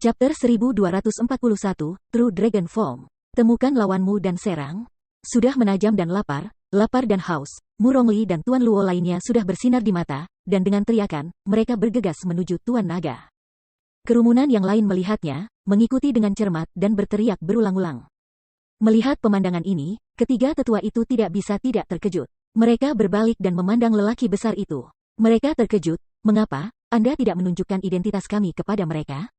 Chapter 1241, True Dragon Form. Temukan lawanmu dan serang. Sudah menajam dan lapar dan haus, Murongli dan Tuan Luo lainnya sudah bersinar di mata, dan dengan teriakan, mereka bergegas menuju Tuan Naga. Kerumunan yang lain melihatnya, mengikuti dengan cermat dan berteriak berulang-ulang. Melihat pemandangan ini, ketiga tetua itu tidak bisa tidak terkejut. Mereka berbalik dan memandang lelaki besar itu. Mereka terkejut, mengapa Anda tidak menunjukkan identitas kami kepada mereka?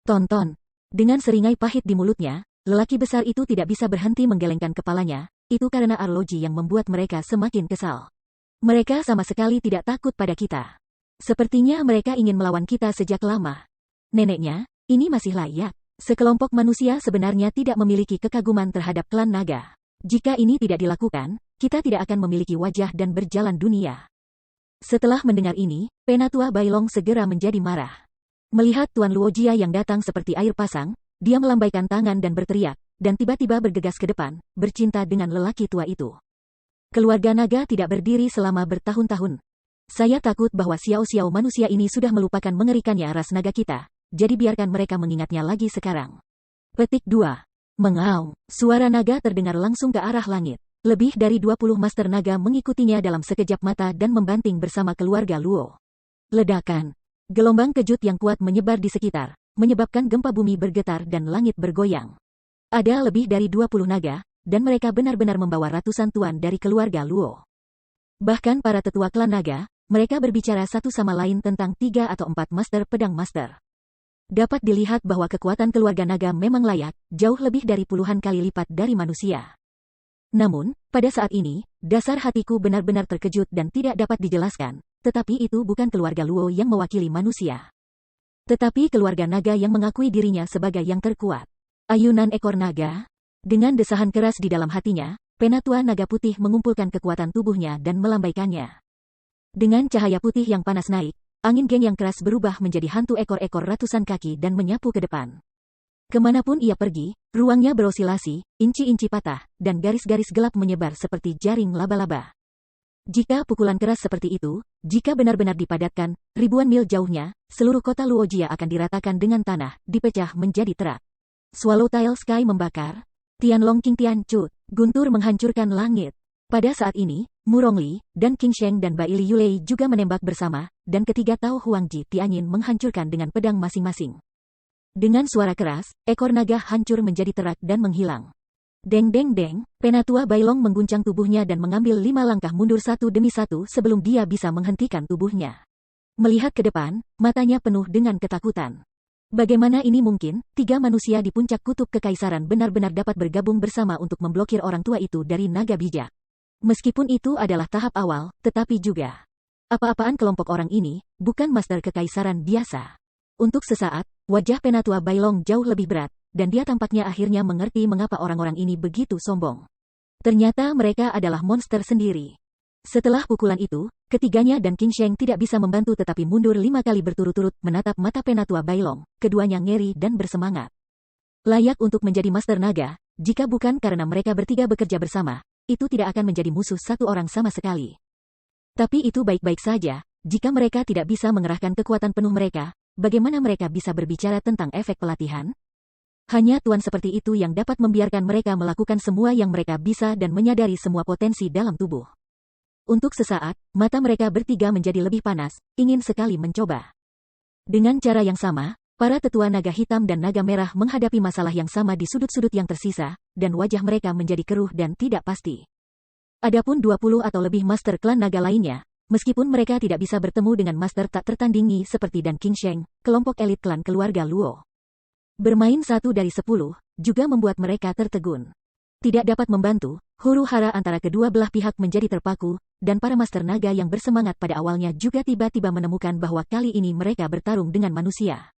Tonton. Dengan seringai pahit di mulutnya, lelaki besar itu tidak bisa berhenti menggelengkan kepalanya, itu karena arloji yang membuat mereka semakin kesal. Mereka sama sekali tidak takut pada kita. Sepertinya mereka ingin melawan kita sejak lama. Neneknya, ini masih layak. Sekelompok manusia sebenarnya tidak memiliki kekaguman terhadap klan naga. Jika ini tidak dilakukan, kita tidak akan memiliki wajah dan berjalan dunia. Setelah mendengar ini, Penatua Bailong segera menjadi marah. Melihat Tuan Luo Jia yang datang seperti air pasang, dia melambaikan tangan dan berteriak, dan tiba-tiba bergegas ke depan, bercinta dengan lelaki tua itu. Keluarga naga tidak berdiri selama bertahun-tahun. Saya takut bahwa xiao-xiao manusia ini sudah melupakan mengerikannya ras naga kita, jadi biarkan mereka mengingatnya lagi sekarang. Petik 2. Mengaum, suara naga terdengar langsung ke arah langit. Lebih dari 20 master naga mengikutinya dalam sekejap mata dan membanting bersama keluarga Luo. Ledakan. Gelombang kejut yang kuat menyebar di sekitar, menyebabkan gempa bumi bergetar dan langit bergoyang. Ada lebih dari 20 naga, dan mereka benar-benar membawa ratusan tuan dari keluarga Luo. Bahkan para tetua klan naga, mereka berbicara satu sama lain tentang 3 atau 4 master pedang master. Dapat dilihat bahwa kekuatan keluarga naga memang layak, jauh lebih dari puluhan kali lipat dari manusia. Namun, pada saat ini, dasar hatiku benar-benar terkejut dan tidak dapat dijelaskan. Tetapi itu bukan keluarga Luo yang mewakili manusia. Tetapi keluarga naga yang mengakui dirinya sebagai yang terkuat. Ayunan ekor naga. Dengan desahan keras di dalam hatinya, Penatua Naga Putih mengumpulkan kekuatan tubuhnya dan melambaikannya. Dengan cahaya putih yang panas naik, angin geng yang keras berubah menjadi hantu ekor-ekor ratusan kaki dan menyapu ke depan. Kemanapun ia pergi, ruangnya berosilasi, inci-inci patah, dan garis-garis gelap menyebar seperti jaring laba-laba. Jika pukulan keras seperti itu, jika benar-benar dipadatkan, ribuan mil jauhnya, seluruh kota Luojia akan diratakan dengan tanah, dipecah menjadi terak. Swallowtail Sky membakar. Tianlong King Tian Cut, guntur menghancurkan langit. Pada saat ini, Murongli, dan King Sheng dan Bai Li Yulei juga menembak bersama, dan ketiga Tao Huangji Tianyin menghancurkan dengan pedang masing-masing. Dengan suara keras, ekor naga hancur menjadi terak dan menghilang. Deng-deng-deng, Penatua Bailong mengguncang tubuhnya dan mengambil 5 langkah mundur satu demi satu sebelum dia bisa menghentikan tubuhnya. Melihat ke depan, matanya penuh dengan ketakutan. Bagaimana ini mungkin, 3 manusia di puncak kutub kekaisaran benar-benar dapat bergabung bersama untuk memblokir orang tua itu dari naga bijak. Meskipun itu adalah tahap awal, tetapi juga apa-apaan kelompok orang ini, bukan master kekaisaran biasa. Untuk sesaat, wajah Penatua Bailong jauh lebih berat, dan dia tampaknya akhirnya mengerti mengapa orang-orang ini begitu sombong. Ternyata mereka adalah monster sendiri. Setelah pukulan itu, ketiganya dan King Sheng tidak bisa membantu tetapi mundur 5 kali berturut-turut menatap mata Penatua Bailong, keduanya ngeri dan bersemangat. Layak untuk menjadi master naga, jika bukan karena mereka bertiga bekerja bersama, itu tidak akan menjadi musuh satu orang sama sekali. Tapi itu baik-baik saja, jika mereka tidak bisa mengerahkan kekuatan penuh mereka, bagaimana mereka bisa berbicara tentang efek pelatihan? Hanya tuan seperti itu yang dapat membiarkan mereka melakukan semua yang mereka bisa dan menyadari semua potensi dalam tubuh. Untuk sesaat, mata mereka bertiga menjadi lebih panas, ingin sekali mencoba. Dengan cara yang sama, para tetua naga hitam dan naga merah menghadapi masalah yang sama di sudut-sudut yang tersisa, dan wajah mereka menjadi keruh dan tidak pasti. Adapun 20 atau lebih master klan naga lainnya, meskipun mereka tidak bisa bertemu dengan master tak tertandingi seperti dan King Sheng, kelompok elit klan keluarga Luo. Bermain 1 dari 10, juga membuat mereka tertegun. Tidak dapat membantu, huru-hara antara kedua belah pihak menjadi terpaku, dan para master naga yang bersemangat pada awalnya juga tiba-tiba menemukan bahwa kali ini mereka bertarung dengan manusia.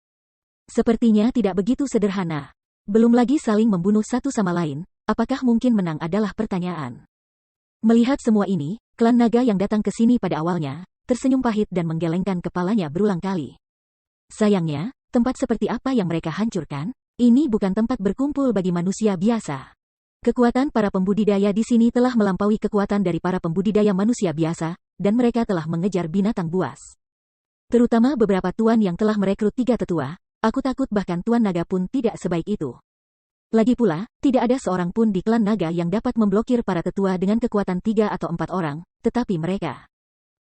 Sepertinya tidak begitu sederhana. Belum lagi saling membunuh satu sama lain, apakah mungkin menang adalah pertanyaan. Melihat semua ini, klan naga yang datang ke sini pada awalnya, tersenyum pahit dan menggelengkan kepalanya berulang kali. Sayangnya, tempat seperti apa yang mereka hancurkan? Ini bukan tempat berkumpul bagi manusia biasa. Kekuatan para pembudidaya di sini telah melampaui kekuatan dari para pembudidaya manusia biasa, dan mereka telah mengejar binatang buas. Terutama beberapa tuan yang telah merekrut 3 tetua, Aku takut bahkan Tuan Naga pun tidak sebaik itu. Lagi pula, tidak ada seorang pun di klan naga yang dapat memblokir para tetua dengan kekuatan 3 atau 4 orang, tetapi mereka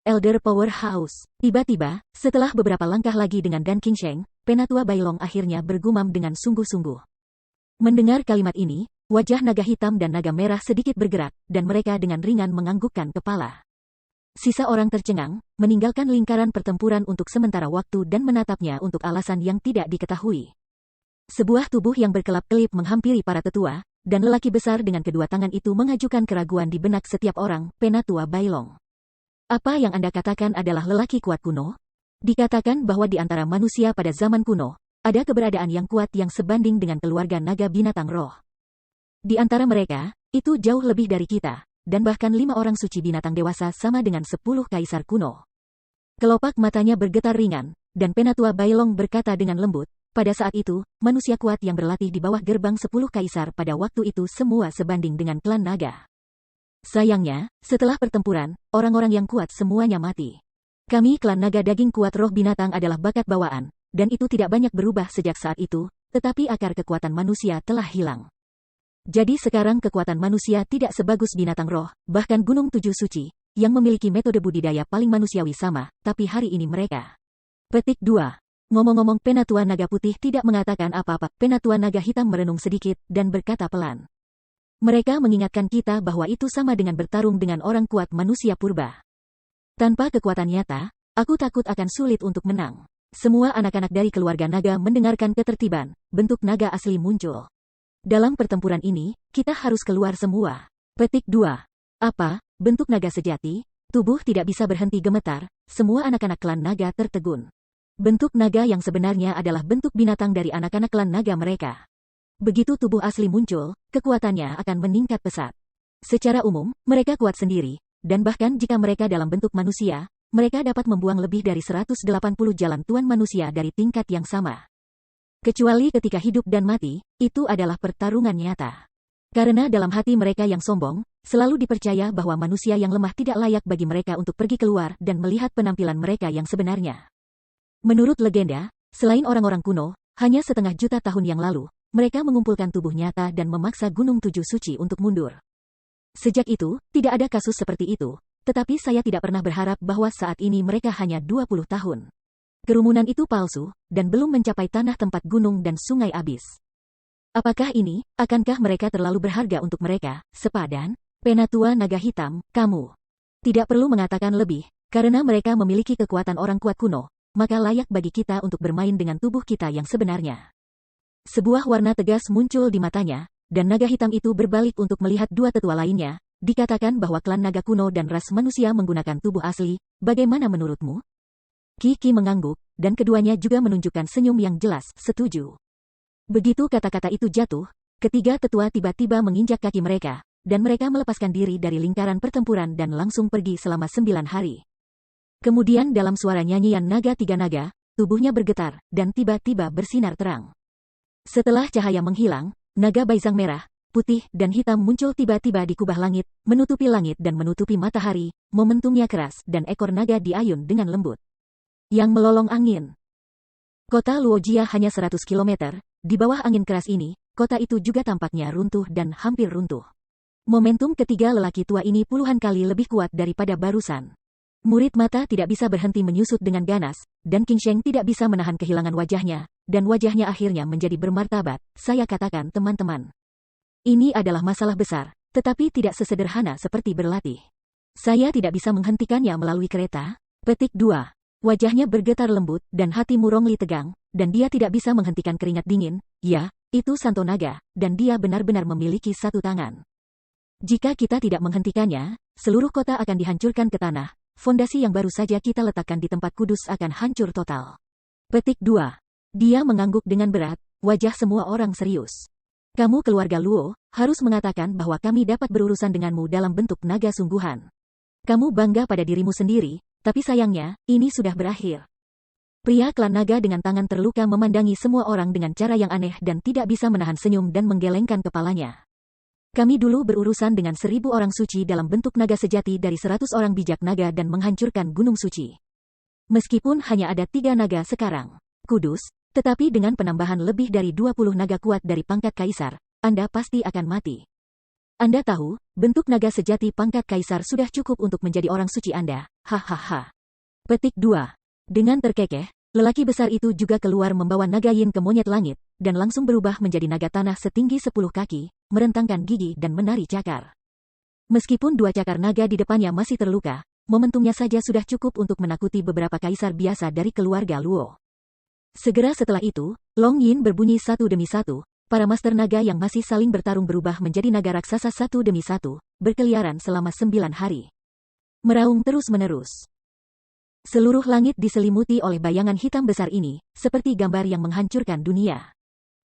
Elder Powerhouse. Tiba-tiba, setelah beberapa langkah lagi dengan Dan Qingsheng, Penatua Bailong akhirnya bergumam dengan sungguh-sungguh. Mendengar kalimat ini, wajah naga hitam dan naga merah sedikit bergerak, dan mereka dengan ringan menganggukkan kepala. Sisa orang tercengang, meninggalkan lingkaran pertempuran untuk sementara waktu dan menatapnya untuk alasan yang tidak diketahui. Sebuah tubuh yang berkelap-kelip menghampiri para tetua, dan lelaki besar dengan kedua tangan itu mengajukan keraguan di benak setiap orang, Penatua Bailong. Apa yang Anda katakan adalah lelaki kuat kuno? Dikatakan bahwa di antara manusia pada zaman kuno, ada keberadaan yang kuat yang sebanding dengan keluarga naga binatang roh. Di antara mereka, itu jauh lebih dari kita, dan bahkan 5 orang suci binatang dewasa sama dengan 10 kaisar kuno. Kelopak matanya bergetar ringan, dan Penatua Bailong berkata dengan lembut, pada saat itu, manusia kuat yang berlatih di bawah gerbang 10 kaisar pada waktu itu semua sebanding dengan klan naga. Sayangnya, setelah pertempuran, orang-orang yang kuat semuanya mati. Kami klan naga daging kuat roh binatang adalah bakat bawaan, dan itu tidak banyak berubah sejak saat itu, tetapi akar kekuatan manusia telah hilang. Jadi sekarang kekuatan manusia tidak sebagus binatang roh, bahkan Gunung Tujuh Suci, yang memiliki metode budidaya paling manusiawi sama, tapi hari ini mereka. Petik 2. Ngomong-ngomong Penatua Naga Putih tidak mengatakan apa-apa, Penatua Naga Hitam merenung sedikit, dan berkata pelan. Mereka mengingatkan kita bahwa itu sama dengan bertarung dengan orang kuat manusia purba. Tanpa kekuatan nyata, aku takut akan sulit untuk menang. Semua anak-anak dari keluarga naga mendengarkan ketertiban, bentuk naga asli muncul. Dalam pertempuran ini, kita harus keluar semua. Petik 2. Apa, bentuk naga sejati? Tubuh tidak bisa berhenti gemetar, semua anak-anak klan naga tertegun. Bentuk naga yang sebenarnya adalah bentuk binatang dari anak-anak klan naga mereka. Begitu tubuh asli muncul, kekuatannya akan meningkat pesat. Secara umum, mereka kuat sendiri, dan bahkan jika mereka dalam bentuk manusia, mereka dapat membuang lebih dari 180 jalan tuan manusia dari tingkat yang sama. Kecuali ketika hidup dan mati, itu adalah pertarungan nyata. Karena dalam hati mereka yang sombong, selalu dipercaya bahwa manusia yang lemah tidak layak bagi mereka untuk pergi keluar dan melihat penampilan mereka yang sebenarnya. Menurut legenda, selain orang-orang kuno, hanya setengah juta tahun yang lalu, mereka mengumpulkan tubuh nyata dan memaksa Gunung Tujuh Suci untuk mundur. Sejak itu, tidak ada kasus seperti itu, tetapi saya tidak pernah berharap bahwa saat ini mereka hanya 20 tahun. Kerumunan itu palsu, dan belum mencapai tanah tempat gunung dan sungai abis. Apakah ini, akankah mereka terlalu berharga untuk mereka, sepadan? Penatua Naga Hitam, kamu tidak perlu mengatakan lebih, karena mereka memiliki kekuatan orang kuat kuno, maka layak bagi kita untuk bermain dengan tubuh kita yang sebenarnya. Sebuah warna tegas muncul di matanya, dan naga hitam itu berbalik untuk melihat dua tetua lainnya. Dikatakan bahwa klan naga kuno dan ras manusia menggunakan tubuh asli, bagaimana menurutmu? Kiki mengangguk, dan keduanya juga menunjukkan senyum yang jelas, setuju. Begitu kata-kata itu jatuh, ketiga tetua tiba-tiba menginjak kaki mereka, dan mereka melepaskan diri dari lingkaran pertempuran dan langsung pergi selama 9 hari. Kemudian dalam suara nyanyian naga tiga naga, tubuhnya bergetar, dan tiba-tiba bersinar terang. Setelah cahaya menghilang, naga baizang merah, putih, dan hitam muncul tiba-tiba di kubah langit, menutupi langit dan menutupi matahari, momentumnya keras, dan ekor naga diayun dengan lembut. Yang melolong angin. Kota Luojia hanya 100 km, di bawah angin keras ini, kota itu juga tampaknya runtuh dan hampir runtuh. Momentum ketiga lelaki tua ini puluhan kali lebih kuat daripada barusan. Murid mata tidak bisa berhenti menyusut dengan ganas, dan Qingsheng tidak bisa menahan kehilangan wajahnya, dan wajahnya akhirnya menjadi bermartabat. Saya katakan teman-teman. Ini adalah masalah besar, tetapi tidak sesederhana seperti berlatih. Saya tidak bisa menghentikannya melalui kereta. Petik 2. Wajahnya bergetar lembut, dan hati Murongli tegang, dan dia tidak bisa menghentikan keringat dingin. Ya, itu Santo Naga, dan dia benar-benar memiliki satu tangan. Jika kita tidak menghentikannya, seluruh kota akan dihancurkan ke tanah. Fondasi yang baru saja kita letakkan di tempat kudus akan hancur total. Petik 2. Dia mengangguk dengan berat, wajah semua orang serius. Kamu keluarga Luo, harus mengatakan bahwa kami dapat berurusan denganmu dalam bentuk naga sungguhan. Kamu bangga pada dirimu sendiri, tapi sayangnya, ini sudah berakhir. Pria klan naga dengan tangan terluka memandangi semua orang dengan cara yang aneh dan tidak bisa menahan senyum dan menggelengkan kepalanya. Kami dulu berurusan dengan 1000 orang suci dalam bentuk naga sejati dari 100 orang bijak naga dan menghancurkan gunung suci. Meskipun hanya ada 3 naga sekarang. Kudus, Tetapi dengan penambahan lebih dari 20 naga kuat dari pangkat kaisar, Anda pasti akan mati. Anda tahu, bentuk naga sejati pangkat kaisar sudah cukup untuk menjadi orang suci Anda. Hahaha. Petik 2. Dengan terkekeh, lelaki besar itu juga keluar membawa naga yin ke monyet langit, dan langsung berubah menjadi naga tanah setinggi 10 kaki, merentangkan gigi dan menari cakar. Meskipun 2 cakar naga di depannya masih terluka, momentumnya saja sudah cukup untuk menakuti beberapa kaisar biasa dari keluarga Luo. Segera setelah itu, Long Yin berbunyi satu demi satu, para master naga yang masih saling bertarung berubah menjadi naga raksasa satu demi satu, berkeliaran selama 9 hari. Meraung terus-menerus. Seluruh langit diselimuti oleh bayangan hitam besar ini, seperti gambar yang menghancurkan dunia.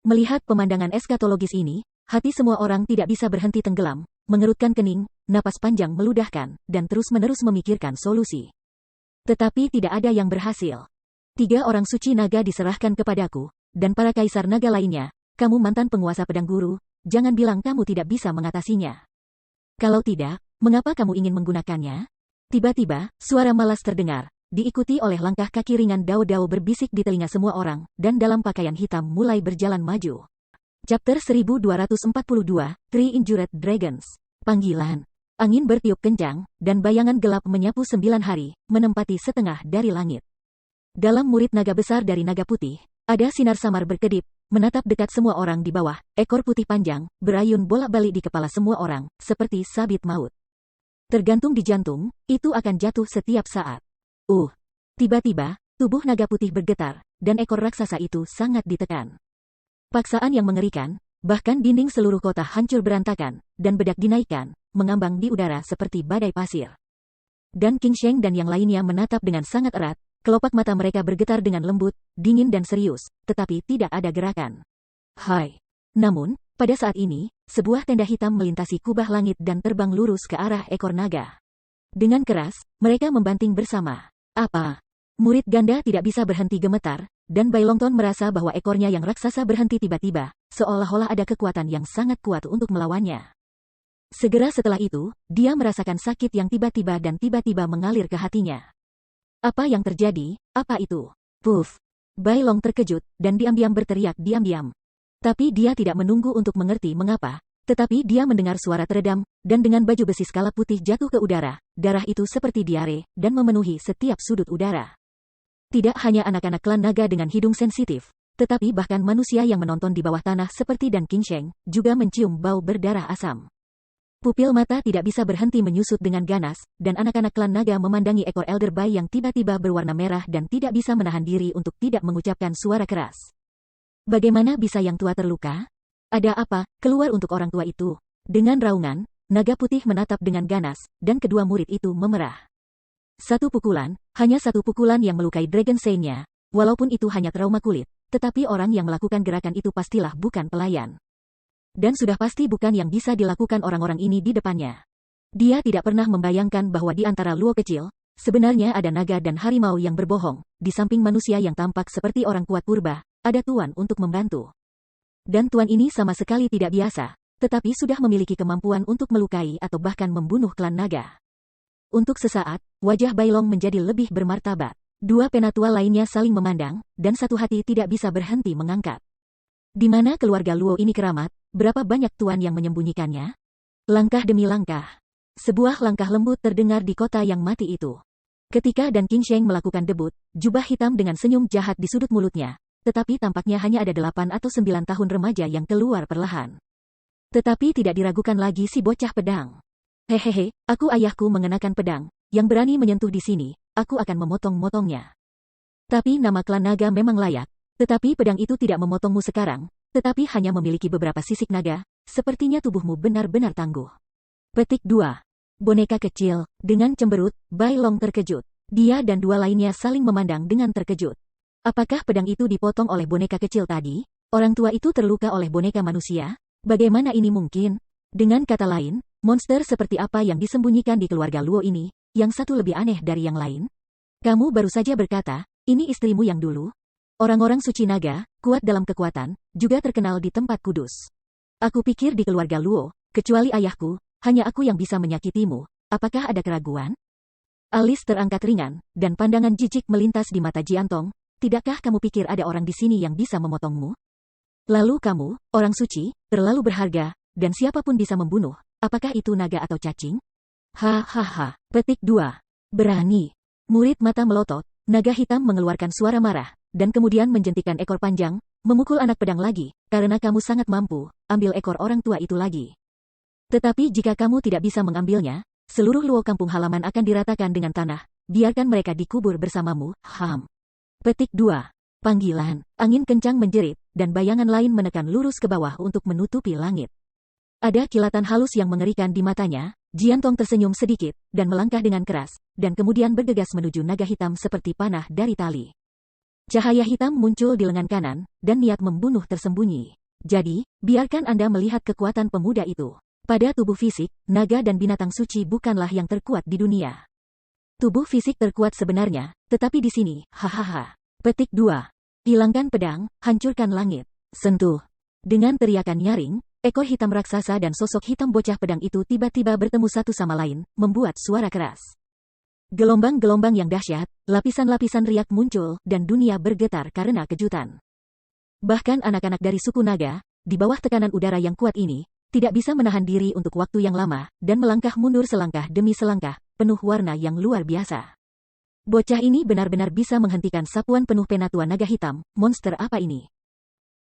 Melihat pemandangan eskatologis ini, hati semua orang tidak bisa berhenti tenggelam, mengerutkan kening, napas panjang meludahkan, dan terus-menerus memikirkan solusi. Tetapi tidak ada yang berhasil. 3 orang suci naga diserahkan kepadaku, dan para kaisar naga lainnya. Kamu mantan penguasa pedang guru, jangan bilang kamu tidak bisa mengatasinya. Kalau tidak, mengapa kamu ingin menggunakannya? Tiba-tiba, suara malas terdengar, diikuti oleh langkah kaki ringan Dao-Dao berbisik di telinga semua orang, dan dalam pakaian hitam mulai berjalan maju. Chapter 1242, Three Injured Dragons. Panggilan. Angin bertiup kencang, dan bayangan gelap menyapu 9 hari, menempati setengah dari langit. Dalam murid naga besar dari naga putih, ada sinar samar berkedip, menatap dekat semua orang di bawah, ekor putih panjang, berayun bolak-balik di kepala semua orang, seperti sabit maut. Tergantung di jantung, itu akan jatuh setiap saat. Tiba-tiba, tubuh naga putih bergetar, dan ekor raksasa itu sangat ditekan. Paksaan yang mengerikan, bahkan dinding seluruh kota hancur berantakan, dan bedak dinaikkan, mengambang di udara seperti badai pasir. Dan King Sheng dan yang lainnya menatap dengan sangat erat. Kelopak mata mereka bergetar dengan lembut, dingin dan serius, tetapi tidak ada gerakan. Hai. Namun, pada saat ini, sebuah tenda hitam melintasi kubah langit dan terbang lurus ke arah ekor naga. Dengan keras, mereka membanting bersama. Apa? Murid ganda tidak bisa berhenti gemetar, dan Bai Longton merasa bahwa ekornya yang raksasa berhenti tiba-tiba, seolah-olah ada kekuatan yang sangat kuat untuk melawannya. Segera setelah itu, dia merasakan sakit yang tiba-tiba dan tiba-tiba mengalir ke hatinya. Apa yang terjadi? Apa itu? Puff! Bai Long terkejut, dan diam-diam berteriak diam-diam. Tapi dia tidak menunggu untuk mengerti mengapa, tetapi dia mendengar suara teredam, dan dengan baju besi skala putih jatuh ke udara, darah itu seperti diare, dan memenuhi setiap sudut udara. Tidak hanya anak-anak klan naga dengan hidung sensitif, tetapi bahkan manusia yang menonton di bawah tanah seperti Dan King Sheng, juga mencium bau berdarah asam. Pupil mata tidak bisa berhenti menyusut dengan ganas, dan anak-anak klan naga memandangi ekor Elder Bai yang tiba-tiba berwarna merah dan tidak bisa menahan diri untuk tidak mengucapkan suara keras. Bagaimana bisa yang tua terluka? Ada apa? Keluar untuk orang tua itu. Dengan raungan, naga putih menatap dengan ganas, dan kedua murid itu memerah. Hanya satu pukulan yang melukai Dragon Saint-nya, walaupun itu hanya trauma kulit, tetapi orang yang melakukan gerakan itu pastilah bukan pelayan. Dan sudah pasti bukan yang bisa dilakukan orang-orang ini di depannya. Dia tidak pernah membayangkan bahwa di antara Luo kecil, sebenarnya ada naga dan harimau yang berbohong, di samping manusia yang tampak seperti orang kuat purba, ada tuan untuk membantu. Dan tuan ini sama sekali tidak biasa, tetapi sudah memiliki kemampuan untuk melukai atau bahkan membunuh klan naga. Untuk sesaat, wajah Bai Long menjadi lebih bermartabat. 2 penatua lainnya saling memandang, dan satu hati tidak bisa berhenti mengangkat. Di mana keluarga Luo ini keramat? Berapa banyak tuan yang menyembunyikannya? Langkah demi langkah. Sebuah langkah lembut terdengar di kota yang mati itu. Ketika Dan King Sheng melakukan debut, jubah hitam dengan senyum jahat di sudut mulutnya, tetapi tampaknya hanya ada 8 atau 9 tahun remaja yang keluar perlahan. Tetapi tidak diragukan lagi si bocah pedang. Hehehe, aku ayahku mengenakan pedang, yang berani menyentuh di sini, aku akan memotong-motongnya. Tapi nama klan naga memang layak, tetapi pedang itu tidak memotongmu sekarang, tetapi hanya memiliki beberapa sisik naga, sepertinya tubuhmu benar-benar tangguh. Petik 2. Boneka kecil, dengan cemberut, Bai Long terkejut. Dia dan 2 lainnya saling memandang dengan terkejut. Apakah pedang itu dipotong oleh boneka kecil tadi? Orang tua itu terluka oleh boneka manusia? Bagaimana ini mungkin? Dengan kata lain, monster seperti apa yang disembunyikan di keluarga Luo ini, yang satu lebih aneh dari yang lain? Kamu baru saja berkata, ini istrimu yang dulu? Orang-orang suci naga, kuat dalam kekuatan, juga terkenal di tempat kudus. Aku pikir di keluarga Luo, kecuali ayahku, hanya aku yang bisa menyakitimu. Apakah ada keraguan? Alis terangkat ringan, dan pandangan jijik melintas di mata Jiantong, tidakkah kamu pikir ada orang di sini yang bisa memotongmu? Lalu kamu, orang suci, terlalu berharga, dan siapapun bisa membunuh, apakah itu naga atau cacing? Hahaha. Petik 2. Berani. Murid mata melotot, naga hitam mengeluarkan suara marah, dan kemudian menjentikan ekor panjang, memukul anak pedang lagi, karena kamu sangat mampu, ambil ekor orang tua itu lagi. Tetapi jika kamu tidak bisa mengambilnya, seluruh luo kampung halaman akan diratakan dengan tanah, biarkan mereka dikubur bersamamu, Petik 2. Panggilan. Angin kencang menjerit, dan bayangan lain menekan lurus ke bawah untuk menutupi langit. Ada kilatan halus yang mengerikan di matanya. Jiantong tersenyum sedikit, dan melangkah dengan keras, dan kemudian bergegas menuju naga hitam seperti panah dari tali. Cahaya hitam muncul di lengan kanan, dan niat membunuh tersembunyi. Jadi, biarkan Anda melihat kekuatan pemuda itu. Pada tubuh fisik, naga dan binatang suci bukanlah yang terkuat di dunia. Tubuh fisik terkuat sebenarnya, tetapi di sini, hahaha. Petik 2. Hilangkan pedang, hancurkan langit. Sentuh. Dengan teriakan nyaring, ekor hitam raksasa dan sosok hitam bocah pedang itu tiba-tiba bertemu satu sama lain, membuat suara keras. Gelombang-gelombang yang dahsyat, lapisan-lapisan riak muncul, dan dunia bergetar karena kejutan. Bahkan anak-anak dari suku naga, di bawah tekanan udara yang kuat ini, tidak bisa menahan diri untuk waktu yang lama, dan melangkah mundur selangkah demi selangkah, penuh warna yang luar biasa. Bocah ini benar-benar bisa menghentikan sapuan penuh penatua naga hitam, monster apa ini?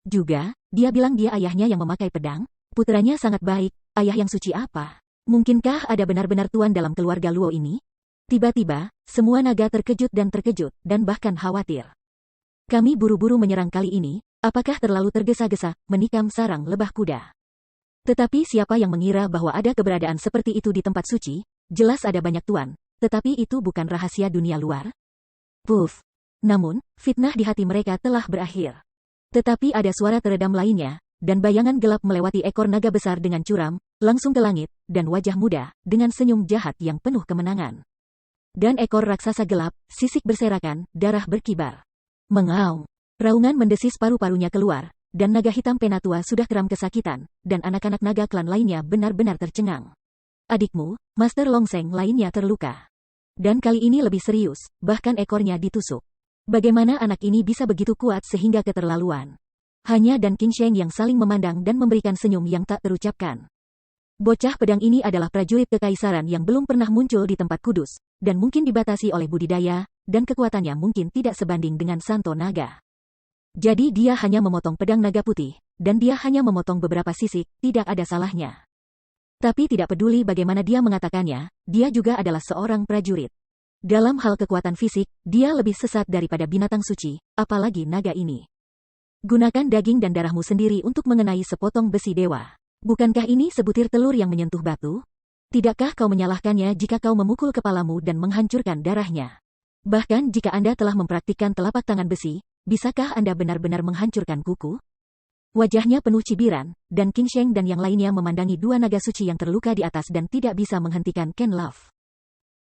Juga, dia bilang dia ayahnya yang memakai pedang, putranya sangat baik, ayah yang suci apa? Mungkinkah ada benar-benar tuan dalam keluarga Luo ini? Tiba-tiba, semua naga terkejut, dan bahkan khawatir. Kami buru-buru menyerang kali ini, apakah terlalu tergesa-gesa, menikam sarang lebah kuda? Tetapi siapa yang mengira bahwa ada keberadaan seperti itu di tempat suci? Jelas ada banyak tuan, tetapi itu bukan rahasia dunia luar. Puff. Namun, fitnah di hati mereka telah berakhir. Tetapi ada suara teredam lainnya, dan bayangan gelap melewati ekor naga besar dengan curam, langsung ke langit, dan wajah muda, dengan senyum jahat yang penuh kemenangan. Dan ekor raksasa gelap, sisik berserakan, darah berkibar. Mengaum. Raungan mendesis paru-parunya keluar, dan naga hitam penatua sudah keram kesakitan, dan anak-anak naga klan lainnya benar-benar tercengang. Adikmu, Master Longseng lainnya terluka. Dan kali ini lebih serius, bahkan ekornya ditusuk. Bagaimana anak ini bisa begitu kuat sehingga keterlaluan? Hanya dan King Sheng yang saling memandang dan memberikan senyum yang tak terucapkan. Bocah pedang ini adalah prajurit kekaisaran yang belum pernah muncul di tempat kudus, dan mungkin dibatasi oleh budidaya, dan kekuatannya mungkin tidak sebanding dengan Santo Naga. Jadi dia hanya memotong pedang naga putih, dan dia hanya memotong beberapa sisik, tidak ada salahnya. Tapi tidak peduli bagaimana dia mengatakannya, dia juga adalah seorang prajurit. Dalam hal kekuatan fisik, dia lebih sesat daripada binatang suci, apalagi naga ini. Gunakan daging dan darahmu sendiri untuk mengenai sepotong besi dewa. Bukankah ini sebutir telur yang menyentuh batu? Tidakkah kau menyalahkannya jika kau memukul kepalamu dan menghancurkan darahnya? Bahkan jika Anda telah mempraktikkan telapak tangan besi, bisakah Anda benar-benar menghancurkan kuku? Wajahnya penuh cibiran, dan King Sheng dan yang lainnya memandangi dua naga suci yang terluka di atas dan tidak bisa menghentikan Ken Love.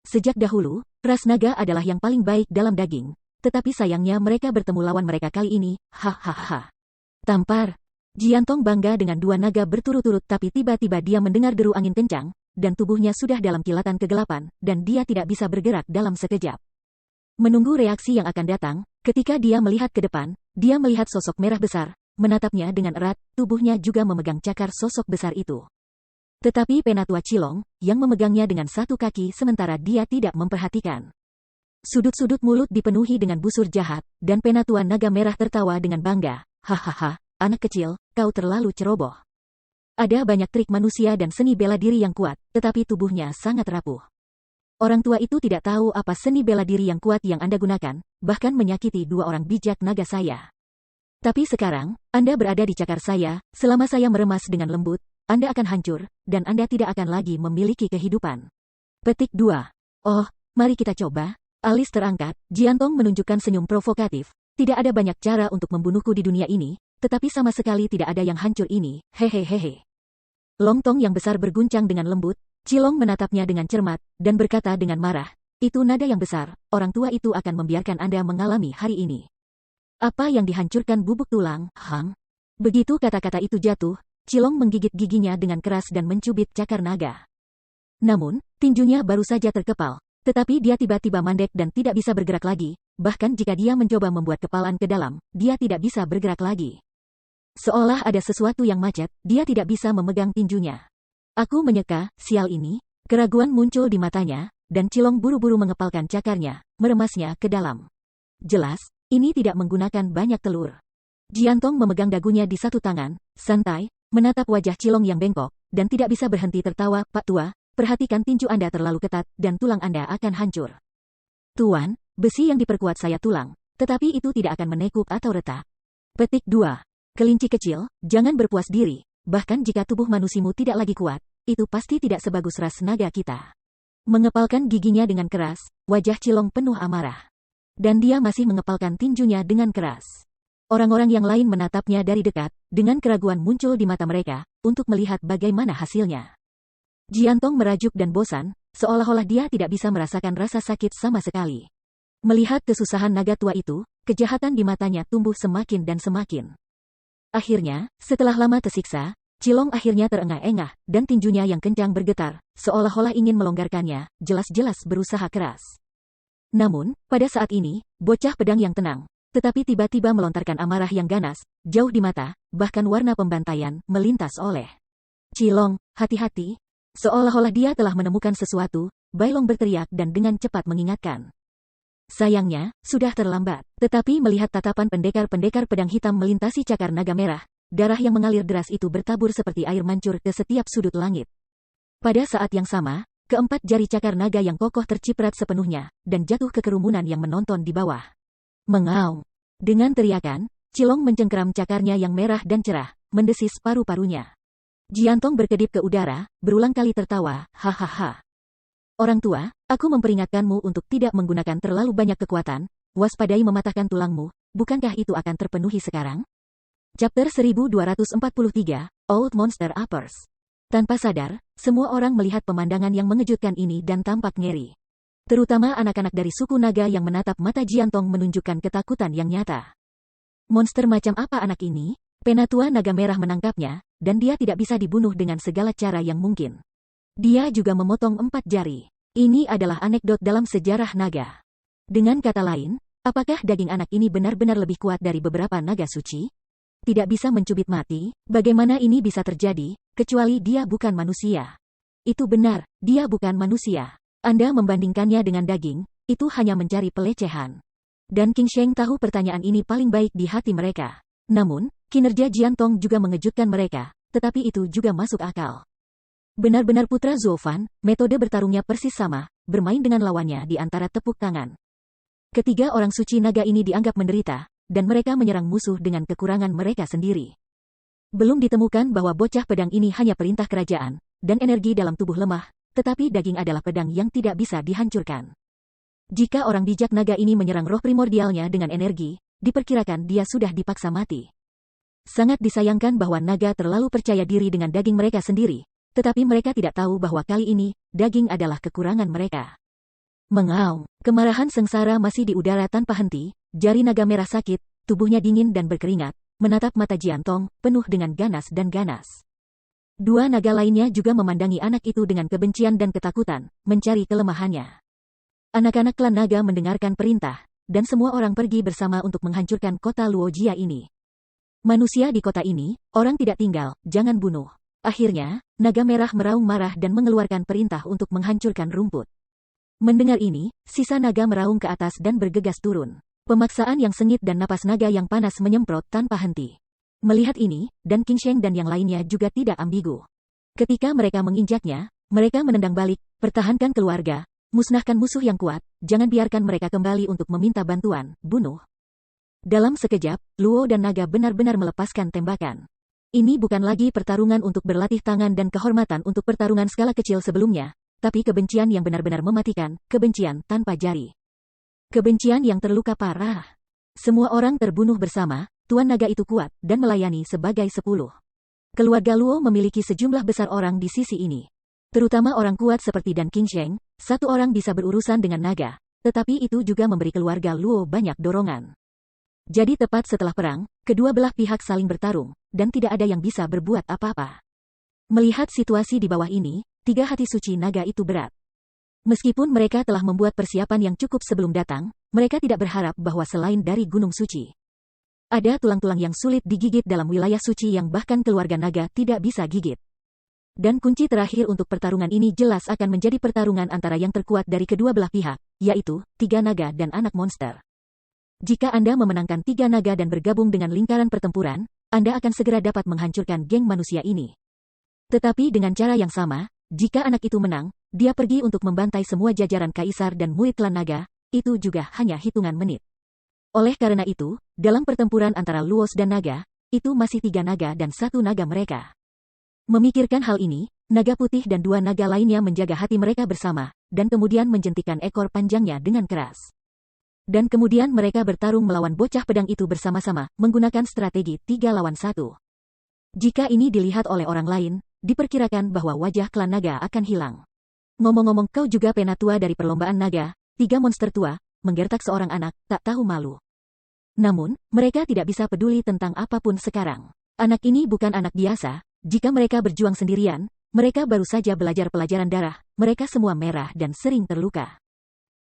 Sejak dahulu, ras naga adalah yang paling baik dalam daging, tetapi sayangnya mereka bertemu lawan mereka kali ini, hahaha. Tampar. Jiantong bangga dengan dua naga berturut-turut tapi tiba-tiba dia mendengar deru angin kencang, dan tubuhnya sudah dalam kilatan kegelapan, dan dia tidak bisa bergerak dalam sekejap. Menunggu reaksi yang akan datang, ketika dia melihat ke depan, dia melihat sosok merah besar, menatapnya dengan erat, tubuhnya juga memegang cakar sosok besar itu. Tetapi penatua Cilong, yang memegangnya dengan satu kaki sementara dia tidak memperhatikan. Sudut-sudut mulut dipenuhi dengan busur jahat, dan penatua naga merah tertawa dengan bangga. Hahaha, anak kecil, kau terlalu ceroboh. Ada banyak trik manusia dan seni bela diri yang kuat, tetapi tubuhnya sangat rapuh. Orang tua itu tidak tahu apa seni bela diri yang kuat yang Anda gunakan, bahkan menyakiti dua orang bijak naga saya. Tapi sekarang, Anda berada di cakar saya, selama saya meremas dengan lembut, Anda akan hancur, dan Anda tidak akan lagi memiliki kehidupan. Petik 2. Oh, mari kita coba. Alis terangkat, Jiantong menunjukkan senyum provokatif. Tidak ada banyak cara untuk membunuhku di dunia ini, tetapi sama sekali tidak ada yang hancur ini, hehehehe. Lontong yang besar berguncang dengan lembut, Cilong menatapnya dengan cermat, dan berkata dengan marah, itu nada yang besar, orang tua itu akan membiarkan Anda mengalami hari ini. Apa yang dihancurkan bubuk tulang, Begitu kata-kata itu jatuh, Cilong menggigit giginya dengan keras dan mencubit cakar naga. Namun, tinjunya baru saja terkepal, tetapi dia tiba-tiba mandek dan tidak bisa bergerak lagi, bahkan jika dia mencoba membuat kepalan ke dalam, dia tidak bisa bergerak lagi. Seolah ada sesuatu yang macet, dia tidak bisa memegang tinjunya. Aku menyeka, sial ini. Keraguan muncul di matanya, dan Cilong buru-buru mengepalkan cakarnya, meremasnya ke dalam. Jelas, ini tidak menggunakan banyak telur. Jiantong memegang dagunya di satu tangan, santai, menatap wajah Cilong yang bengkok, dan tidak bisa berhenti tertawa. Pak Tua, perhatikan tinju Anda terlalu ketat, dan tulang Anda akan hancur. Tuan, besi yang diperkuat saya tulang, tetapi itu tidak akan menekuk atau retak. Petik 2. Kelinci kecil, jangan berpuas diri, bahkan jika tubuh manusiamu tidak lagi kuat, itu pasti tidak sebagus ras naga kita. Mengepalkan giginya dengan keras, wajah Cilong penuh amarah. Dan dia masih mengepalkan tinjunya dengan keras. Orang-orang yang lain menatapnya dari dekat, dengan keraguan muncul di mata mereka, untuk melihat bagaimana hasilnya. Jiantong merajuk dan bosan, seolah-olah dia tidak bisa merasakan rasa sakit sama sekali. Melihat kesusahan naga tua itu, kejahatan di matanya tumbuh semakin dan semakin. Akhirnya, setelah lama tersiksa, Cilong akhirnya terengah-engah, dan tinjunya yang kencang bergetar, seolah-olah ingin melonggarkannya, jelas-jelas berusaha keras. Namun, pada saat ini, bocah pedang yang tenang, tetapi tiba-tiba melontarkan amarah yang ganas, jauh di mata, bahkan warna pembantaian, melintas oleh. Cilong, hati-hati. Seolah-olah dia telah menemukan sesuatu, Bailong berteriak dan dengan cepat mengingatkan. Sayangnya, sudah terlambat. Tetapi melihat tatapan pendekar-pendekar pedang hitam melintasi cakar naga merah, darah yang mengalir deras itu bertabur seperti air mancur ke setiap sudut langit. Pada saat yang sama, keempat jari cakar naga yang kokoh terciprat sepenuhnya, dan jatuh ke kerumunan yang menonton di bawah. Mengaum. Dengan teriakan, Cilong mencengkeram cakarnya yang merah dan cerah, mendesis paru-parunya. Jiantong berkedip ke udara, berulang kali tertawa, hahaha. Orang tua, aku memperingatkanmu untuk tidak menggunakan terlalu banyak kekuatan, waspadai mematahkan tulangmu, bukankah itu akan terpenuhi sekarang? Chapter 1243, Old Monster Uppers. Tanpa sadar, semua orang melihat pemandangan yang mengejutkan ini dan tampak ngeri. Terutama anak-anak dari suku naga yang menatap mata Jiantong menunjukkan ketakutan yang nyata. Monster macam apa anak ini? Penatua naga merah menangkapnya, dan dia tidak bisa dibunuh dengan segala cara yang mungkin. Dia juga memotong 4 jari. Ini adalah anekdot dalam sejarah naga. Dengan kata lain, apakah daging anak ini benar-benar lebih kuat dari beberapa naga suci? Tidak bisa mencubit mati, bagaimana ini bisa terjadi, kecuali dia bukan manusia. Itu benar, dia bukan manusia. Anda membandingkannya dengan daging, itu hanya mencari pelecehan. Dan King Sheng tahu pertanyaan ini paling baik di hati mereka. Namun, kinerja Jiantong juga mengejutkan mereka, tetapi itu juga masuk akal. Benar-benar putra Zuofan, metode bertarungnya persis sama, bermain dengan lawannya di antara tepuk tangan. Ketiga orang suci naga ini dianggap menderita, dan mereka menyerang musuh dengan kekurangan mereka sendiri. Belum ditemukan bahwa bocah pedang ini hanya perintah kerajaan, dan energi dalam tubuh lemah, tetapi daging adalah pedang yang tidak bisa dihancurkan. Jika orang bijak naga ini menyerang roh primordialnya dengan energi, diperkirakan dia sudah dipaksa mati. Sangat disayangkan bahwa naga terlalu percaya diri dengan daging mereka sendiri, tetapi mereka tidak tahu bahwa kali ini, daging adalah kekurangan mereka. Mengaum, kemarahan sengsara masih di udara tanpa henti, jari naga merah sakit, tubuhnya dingin dan berkeringat, menatap mata Jiantong, penuh dengan ganas dan ganas. Dua naga lainnya juga memandangi anak itu dengan kebencian dan ketakutan, mencari kelemahannya. Anak-anak klan naga mendengarkan perintah, dan semua orang pergi bersama untuk menghancurkan kota Luojia ini. Manusia di kota ini, orang tidak tinggal, jangan bunuh. Akhirnya, naga merah meraung marah dan mengeluarkan perintah untuk menghancurkan rumput. Mendengar ini, sisa naga meraung ke atas dan bergegas turun. Pemaksaan yang sengit dan napas naga yang panas menyemprot tanpa henti. Melihat ini, dan King Sheng dan yang lainnya juga tidak ambigu. Ketika mereka menginjaknya, mereka menendang balik, pertahankan keluarga, musnahkan musuh yang kuat, jangan biarkan mereka kembali untuk meminta bantuan, bunuh. Dalam sekejap, Luo dan naga benar-benar melepaskan tembakan. Ini bukan lagi pertarungan untuk berlatih tangan dan kehormatan untuk pertarungan skala kecil sebelumnya, tapi kebencian yang benar-benar mematikan, kebencian tanpa jari. Kebencian yang terluka parah. Semua orang terbunuh bersama, Tuan Naga itu kuat, dan melayani sebagai 10. Keluarga Luo memiliki sejumlah besar orang di sisi ini. Terutama orang kuat seperti Dan King Sheng, satu orang bisa berurusan dengan naga, tetapi itu juga memberi keluarga Luo banyak dorongan. Jadi tepat setelah perang, kedua belah pihak saling bertarung, dan tidak ada yang bisa berbuat apa-apa. Melihat situasi di bawah ini, tiga hati suci naga itu berat. Meskipun mereka telah membuat persiapan yang cukup sebelum datang, mereka tidak berharap bahwa selain dari Gunung Suci, ada tulang-tulang yang sulit digigit dalam wilayah suci yang bahkan keluarga naga tidak bisa gigit. Dan kunci terakhir untuk pertarungan ini jelas akan menjadi pertarungan antara yang terkuat dari kedua belah pihak, yaitu 3 naga dan anak monster. Jika Anda memenangkan 3 naga dan bergabung dengan lingkaran pertempuran, Anda akan segera dapat menghancurkan geng manusia ini. Tetapi dengan cara yang sama, jika anak itu menang, dia pergi untuk membantai semua jajaran kaisar dan murid klan naga, itu juga hanya hitungan menit. Oleh karena itu, dalam pertempuran antara Luos dan naga, itu masih 3 naga dan 1 naga mereka. Memikirkan hal ini, naga putih dan 2 naga lainnya menjaga hati mereka bersama, dan kemudian menjentikan ekor panjangnya dengan keras. Dan kemudian mereka bertarung melawan bocah pedang itu bersama-sama, menggunakan strategi 3 lawan 1. Jika ini dilihat oleh orang lain, diperkirakan bahwa wajah klan naga akan hilang. Ngomong-ngomong, kau juga penatua dari perlombaan naga, 3 monster tua, menggertak seorang anak, tak tahu malu. Namun, mereka tidak bisa peduli tentang apapun sekarang. Anak ini bukan anak biasa. Jika mereka berjuang sendirian, mereka baru saja belajar pelajaran darah, mereka semua merah dan sering terluka.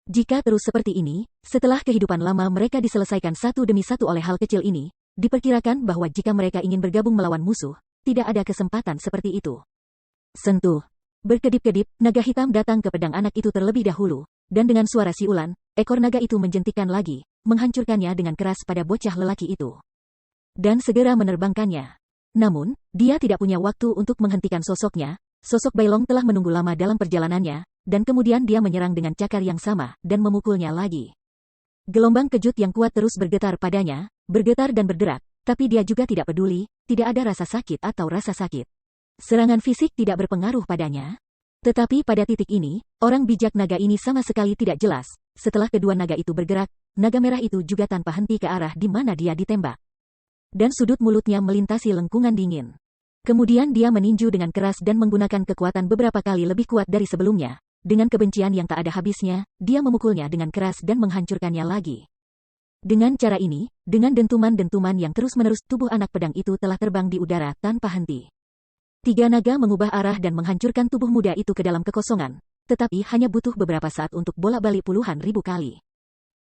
Jika terus seperti ini, setelah kehidupan lama mereka diselesaikan satu demi satu oleh hal kecil ini, diperkirakan bahwa jika mereka ingin bergabung melawan musuh, tidak ada kesempatan seperti itu. Sentuh. Berkedip-kedip, naga hitam datang ke pedang anak itu terlebih dahulu, dan dengan suara siulan, ekor naga itu menjentikan lagi, menghancurkannya dengan keras pada bocah lelaki itu. Dan segera menerbangkannya. Namun, dia tidak punya waktu untuk menghentikan sosoknya. Sosok Bailong telah menunggu lama dalam perjalanannya, dan kemudian dia menyerang dengan cakar yang sama, dan memukulnya lagi. Gelombang kejut yang kuat terus bergetar padanya, bergetar dan berderak, tapi dia juga tidak peduli, tidak ada rasa sakit atau rasa sakit. Serangan fisik tidak berpengaruh padanya. Tetapi pada titik ini, orang bijak naga ini sama sekali tidak jelas. Setelah kedua naga itu bergerak, naga merah itu juga tanpa henti ke arah di mana dia ditembak. Dan sudut mulutnya melintasi lengkungan dingin. Kemudian dia meninju dengan keras dan menggunakan kekuatan beberapa kali lebih kuat dari sebelumnya. Dengan kebencian yang tak ada habisnya, dia memukulnya dengan keras dan menghancurkannya lagi. Dengan cara ini, dengan dentuman-dentuman yang terus-menerus, tubuh anak pedang itu telah terbang di udara tanpa henti. 3 naga mengubah arah dan menghancurkan tubuh muda itu ke dalam kekosongan, tetapi hanya butuh beberapa saat untuk bolak-balik puluhan ribu kali.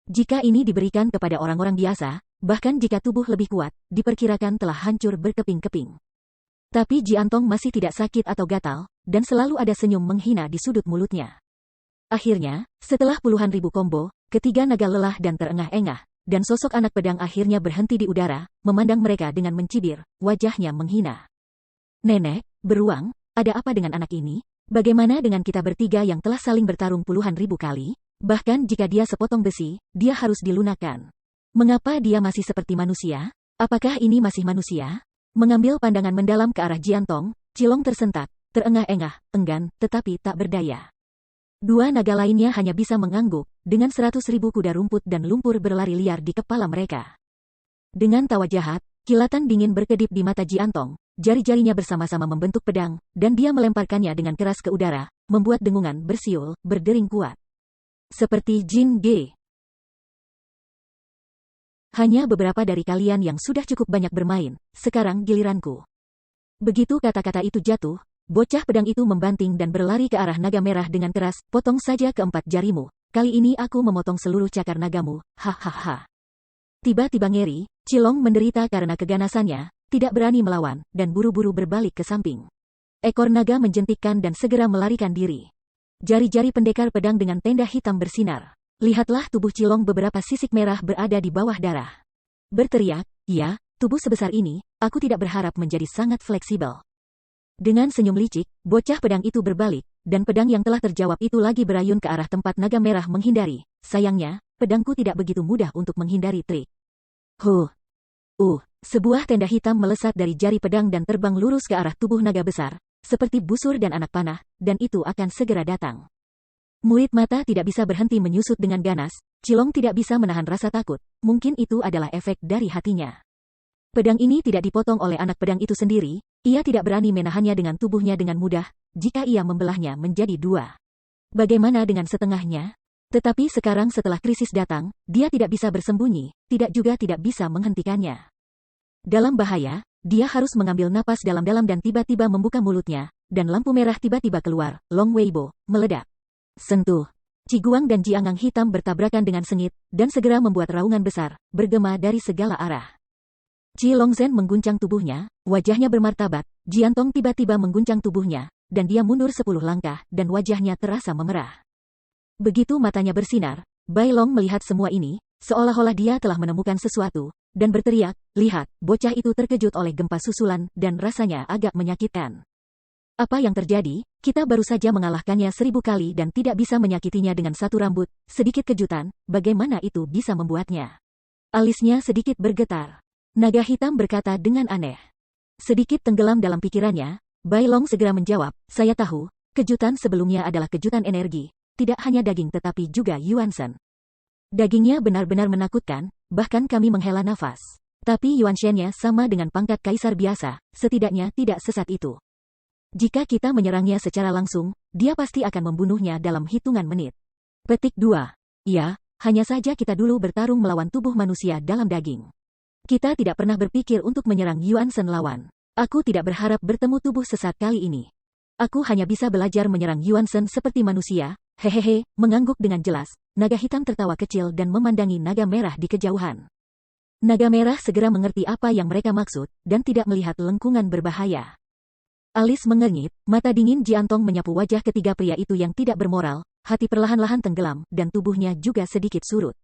Jika ini diberikan kepada orang-orang biasa, bahkan jika tubuh lebih kuat, diperkirakan telah hancur berkeping-keping. Tapi Jiantong masih tidak sakit atau gatal, dan selalu ada senyum menghina di sudut mulutnya. Akhirnya, setelah puluhan ribu combo, ketiga naga lelah dan terengah-engah, dan sosok anak pedang akhirnya berhenti di udara, memandang mereka dengan mencibir, wajahnya menghina. Nenek, beruang, ada apa dengan anak ini? Bagaimana dengan kita bertiga yang telah saling bertarung puluhan ribu kali? Bahkan jika dia sepotong besi, dia harus dilunakkan. Mengapa dia masih seperti manusia? Apakah ini masih manusia? Mengambil pandangan mendalam ke arah Jiantong, Cilong tersentak, terengah-engah, enggan, tetapi tak berdaya. 2 naga lainnya hanya bisa mengangguk, dengan 100.000 kuda rumput dan lumpur berlari liar di kepala mereka. Dengan tawa jahat, kilatan dingin berkedip di mata Jiantong, jari-jarinya bersama-sama membentuk pedang, dan dia melemparkannya dengan keras ke udara, membuat dengungan bersiul, berdering kuat. Seperti Jin Ge. Hanya beberapa dari kalian yang sudah cukup banyak bermain, sekarang giliranku. Begitu kata-kata itu jatuh, bocah pedang itu membanting dan berlari ke arah naga merah dengan keras, potong saja keempat jarimu. Kali ini aku memotong seluruh cakar nagamu, hahaha. Tiba-tiba ngeri, Cilong menderita karena keganasannya, tidak berani melawan, dan buru-buru berbalik ke samping. Ekor naga menjentikkan dan segera melarikan diri. Jari-jari pendekar pedang dengan tenda hitam bersinar. Lihatlah tubuh Cilong, beberapa sisik merah berada di bawah darah. Berteriak, ya, tubuh sebesar ini, aku tidak berharap menjadi sangat fleksibel. Dengan senyum licik, bocah pedang itu berbalik, dan pedang yang telah terjawab itu lagi berayun ke arah tempat naga merah menghindari. Sayangnya, pedangku tidak begitu mudah untuk menghindari trik. Sebuah tenda hitam melesat dari jari pedang dan terbang lurus ke arah tubuh naga besar, seperti busur dan anak panah, dan itu akan segera datang. Murid mata tidak bisa berhenti menyusut dengan ganas, Cilong tidak bisa menahan rasa takut, mungkin itu adalah efek dari hatinya. Pedang ini tidak dipotong oleh anak pedang itu sendiri, ia tidak berani menahannya dengan tubuhnya dengan mudah, jika ia membelahnya menjadi 2. Bagaimana dengan setengahnya? Tetapi sekarang setelah krisis datang, dia tidak bisa bersembunyi, tidak juga tidak bisa menghentikannya. Dalam bahaya, dia harus mengambil napas dalam-dalam dan tiba-tiba membuka mulutnya, dan lampu merah tiba-tiba keluar, Long Weibo, meledak. Sentuh. Ciguang dan Jiangang hitam bertabrakan dengan sengit, dan segera membuat raungan besar, bergema dari segala arah. Qi Longzhen mengguncang tubuhnya, wajahnya bermartabat, Jiantong tiba-tiba mengguncang tubuhnya, dan dia mundur 10 langkah, dan wajahnya terasa memerah. Begitu matanya bersinar, Bai Long melihat semua ini, seolah-olah dia telah menemukan sesuatu, dan berteriak, "Lihat!" Bocah itu terkejut oleh gempa susulan, dan rasanya agak menyakitkan. Apa yang terjadi? Kita baru saja mengalahkannya 1000 kali dan tidak bisa menyakitinya dengan satu rambut. Sedikit kejutan, bagaimana itu bisa membuatnya? Alisnya sedikit bergetar. Naga hitam berkata dengan aneh. Sedikit tenggelam dalam pikirannya, Bai Long segera menjawab, "Saya tahu, kejutan sebelumnya adalah kejutan energi, tidak hanya daging tetapi juga Yuan Shen. Dagingnya benar-benar menakutkan, bahkan kami menghela nafas. Tapi Yuan Shen-nya sama dengan pangkat kaisar biasa, setidaknya tidak sesat itu. Jika kita menyerangnya secara langsung, dia pasti akan membunuhnya dalam hitungan menit." Petik 2. Ya, hanya saja kita dulu bertarung melawan tubuh manusia dalam daging. Kita tidak pernah berpikir untuk menyerang Yuan Shen lawan. Aku tidak berharap bertemu tubuh sesat kali ini. Aku hanya bisa belajar menyerang Yuan Shen seperti manusia. Hehehe, mengangguk dengan jelas. Naga hitam tertawa kecil dan memandangi naga merah di kejauhan. Naga merah segera mengerti apa yang mereka maksud, dan tidak melihat lengkungan berbahaya. Alis mengernyit, mata dingin Jiantong menyapu wajah ketiga pria itu yang tidak bermoral, hati perlahan-lahan tenggelam, dan tubuhnya juga sedikit surut.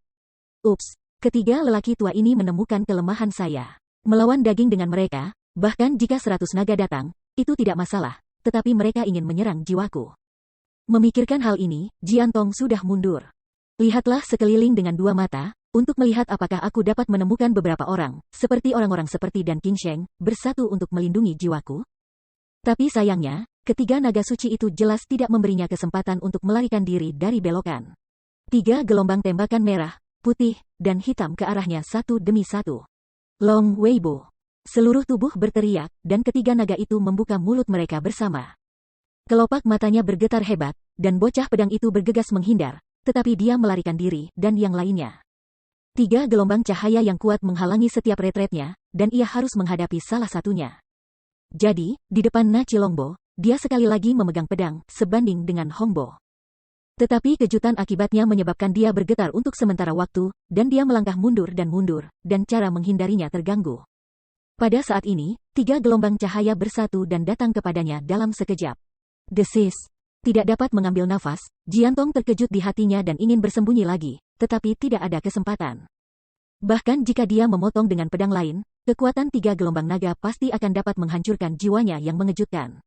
Ups, ketiga lelaki tua ini menemukan kelemahan saya. Melawan daging dengan mereka, bahkan jika 100 naga datang, itu tidak masalah, tetapi mereka ingin menyerang jiwaku. Memikirkan hal ini, Jiantong sudah mundur. Lihatlah sekeliling dengan dua mata, untuk melihat apakah aku dapat menemukan beberapa orang, seperti orang-orang seperti Dan Qingsheng, bersatu untuk melindungi jiwaku. Tapi sayangnya, ketiga naga suci itu jelas tidak memberinya kesempatan untuk melarikan diri dari belokan. 3 gelombang tembakan merah, putih, dan hitam ke arahnya satu demi satu. Long Weibo. Seluruh tubuh berteriak, dan ketiga naga itu membuka mulut mereka bersama. Kelopak matanya bergetar hebat, dan bocah pedang itu bergegas menghindar, tetapi dia melarikan diri, dan yang lainnya. 3 gelombang cahaya yang kuat menghalangi setiap retretnya, dan ia harus menghadapi salah satunya. Jadi, di depan Na Qilongbo, dia sekali lagi memegang pedang, sebanding dengan Hongbo. Tetapi kejutan akibatnya menyebabkan dia bergetar untuk sementara waktu, dan dia melangkah mundur, dan cara menghindarinya terganggu. Pada saat ini, 3 gelombang cahaya bersatu dan datang kepadanya dalam sekejap. Desis. Tidak dapat mengambil nafas, Jiantong terkejut di hatinya dan ingin bersembunyi lagi, tetapi tidak ada kesempatan. Bahkan jika dia memotong dengan pedang lain, kekuatan 3 gelombang naga pasti akan dapat menghancurkan jiwanya yang mengejutkan.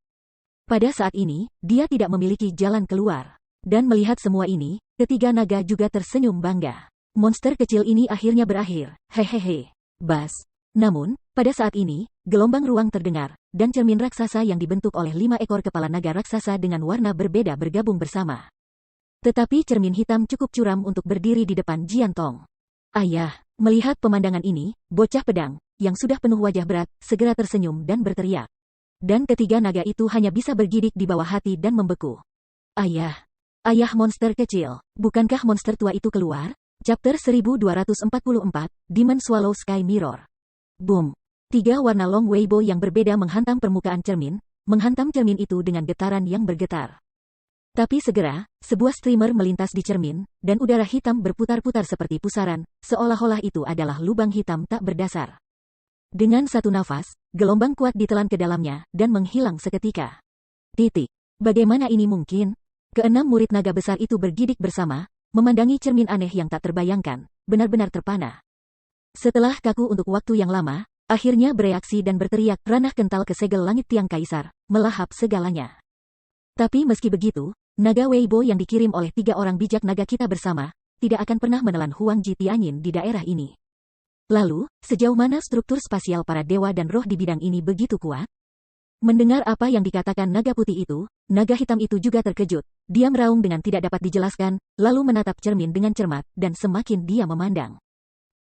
Pada saat ini, dia tidak memiliki jalan keluar. Dan melihat semua ini, ketiga naga juga tersenyum bangga. Monster kecil ini akhirnya berakhir, hehehe. Bas. Namun, pada saat ini, gelombang ruang terdengar, dan cermin raksasa yang dibentuk oleh 5 ekor kepala naga raksasa dengan warna berbeda bergabung bersama. Tetapi cermin hitam cukup curam untuk berdiri di depan Jiantong. Ayah. Melihat pemandangan ini, bocah pedang, yang sudah penuh wajah berat, segera tersenyum dan berteriak. Dan ketiga naga itu hanya bisa bergidik di bawah hati dan membeku. Ayah. Ayah monster kecil, bukankah monster tua itu keluar? Chapter 1244, Demon Swallow Sky Mirror. Boom. 3 warna Long Weibo yang berbeda menghantam permukaan cermin, menghantam cermin itu dengan getaran yang bergetar. Tapi segera, sebuah streamer melintas di cermin, dan udara hitam berputar-putar seperti pusaran, seolah-olah itu adalah lubang hitam tak berdasar. Dengan satu nafas, gelombang kuat ditelan ke dalamnya, dan menghilang seketika. Titik. Bagaimana ini mungkin? Keenam murid naga besar itu bergidik bersama, memandangi cermin aneh yang tak terbayangkan, benar-benar terpana. Setelah kaku untuk waktu yang lama, akhirnya bereaksi dan berteriak, ranah kental ke segel langit tiang kaisar, melahap segalanya. Tapi meski begitu, naga Weibo yang dikirim oleh 3 orang bijak naga kita bersama, tidak akan pernah menelan Huang Ji Tianyin di daerah ini. Lalu, sejauh mana struktur spasial para dewa dan roh di bidang ini begitu kuat? Mendengar apa yang dikatakan naga putih itu, naga hitam itu juga terkejut. Dia meraung dengan tidak dapat dijelaskan, lalu menatap cermin dengan cermat, dan semakin dia memandang,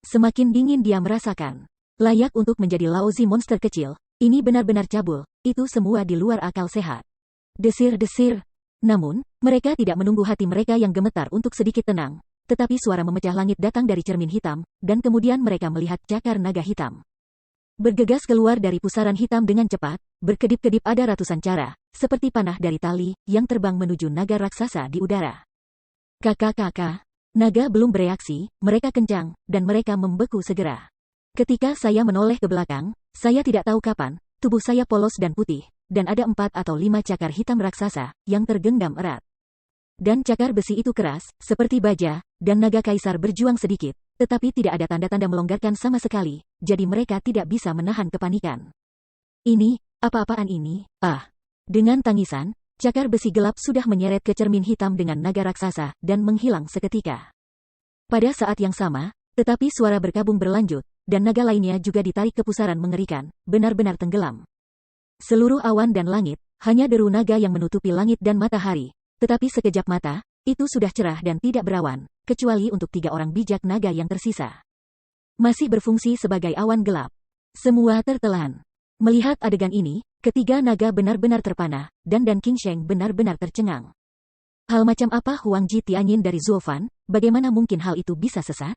semakin dingin dia merasakan. Layak untuk menjadi Laozi monster kecil, ini benar-benar cabul, itu semua di luar akal sehat. Desir-desir. Namun, mereka tidak menunggu hati mereka yang gemetar untuk sedikit tenang, tetapi suara memecah langit datang dari cermin hitam, dan kemudian mereka melihat cakar naga hitam bergegas keluar dari pusaran hitam dengan cepat, berkedip-kedip ada ratusan cara, seperti panah dari tali, yang terbang menuju naga raksasa di udara. Kakak-kakak. Naga belum bereaksi, mereka kencang, dan mereka membeku segera. Ketika saya menoleh ke belakang, saya tidak tahu kapan, tubuh saya polos dan putih, dan ada 4 atau 5 cakar hitam raksasa, yang tergenggam erat. Dan cakar besi itu keras, seperti baja, dan naga kaisar berjuang sedikit, tetapi tidak ada tanda-tanda melonggarkan sama sekali, jadi mereka tidak bisa menahan kepanikan. Ini, apa-apaan ini? Ah! Dengan tangisan, cakar besi gelap sudah menyeret ke cermin hitam dengan naga raksasa, dan menghilang seketika. Pada saat yang sama, tetapi suara berkabung berlanjut, dan naga lainnya juga ditarik ke pusaran mengerikan, benar-benar tenggelam. Seluruh awan dan langit, hanya deru naga yang menutupi langit dan matahari, tetapi sekejap mata, itu sudah cerah dan tidak berawan, kecuali untuk 3 orang bijak naga yang tersisa. Masih berfungsi sebagai awan gelap. Semua tertelan. Melihat adegan ini, ketiga naga benar-benar terpana, dan King Sheng benar-benar tercengang. Hal macam apa Huang Ji Tianyin dari Zuofan, bagaimana mungkin hal itu bisa sesat?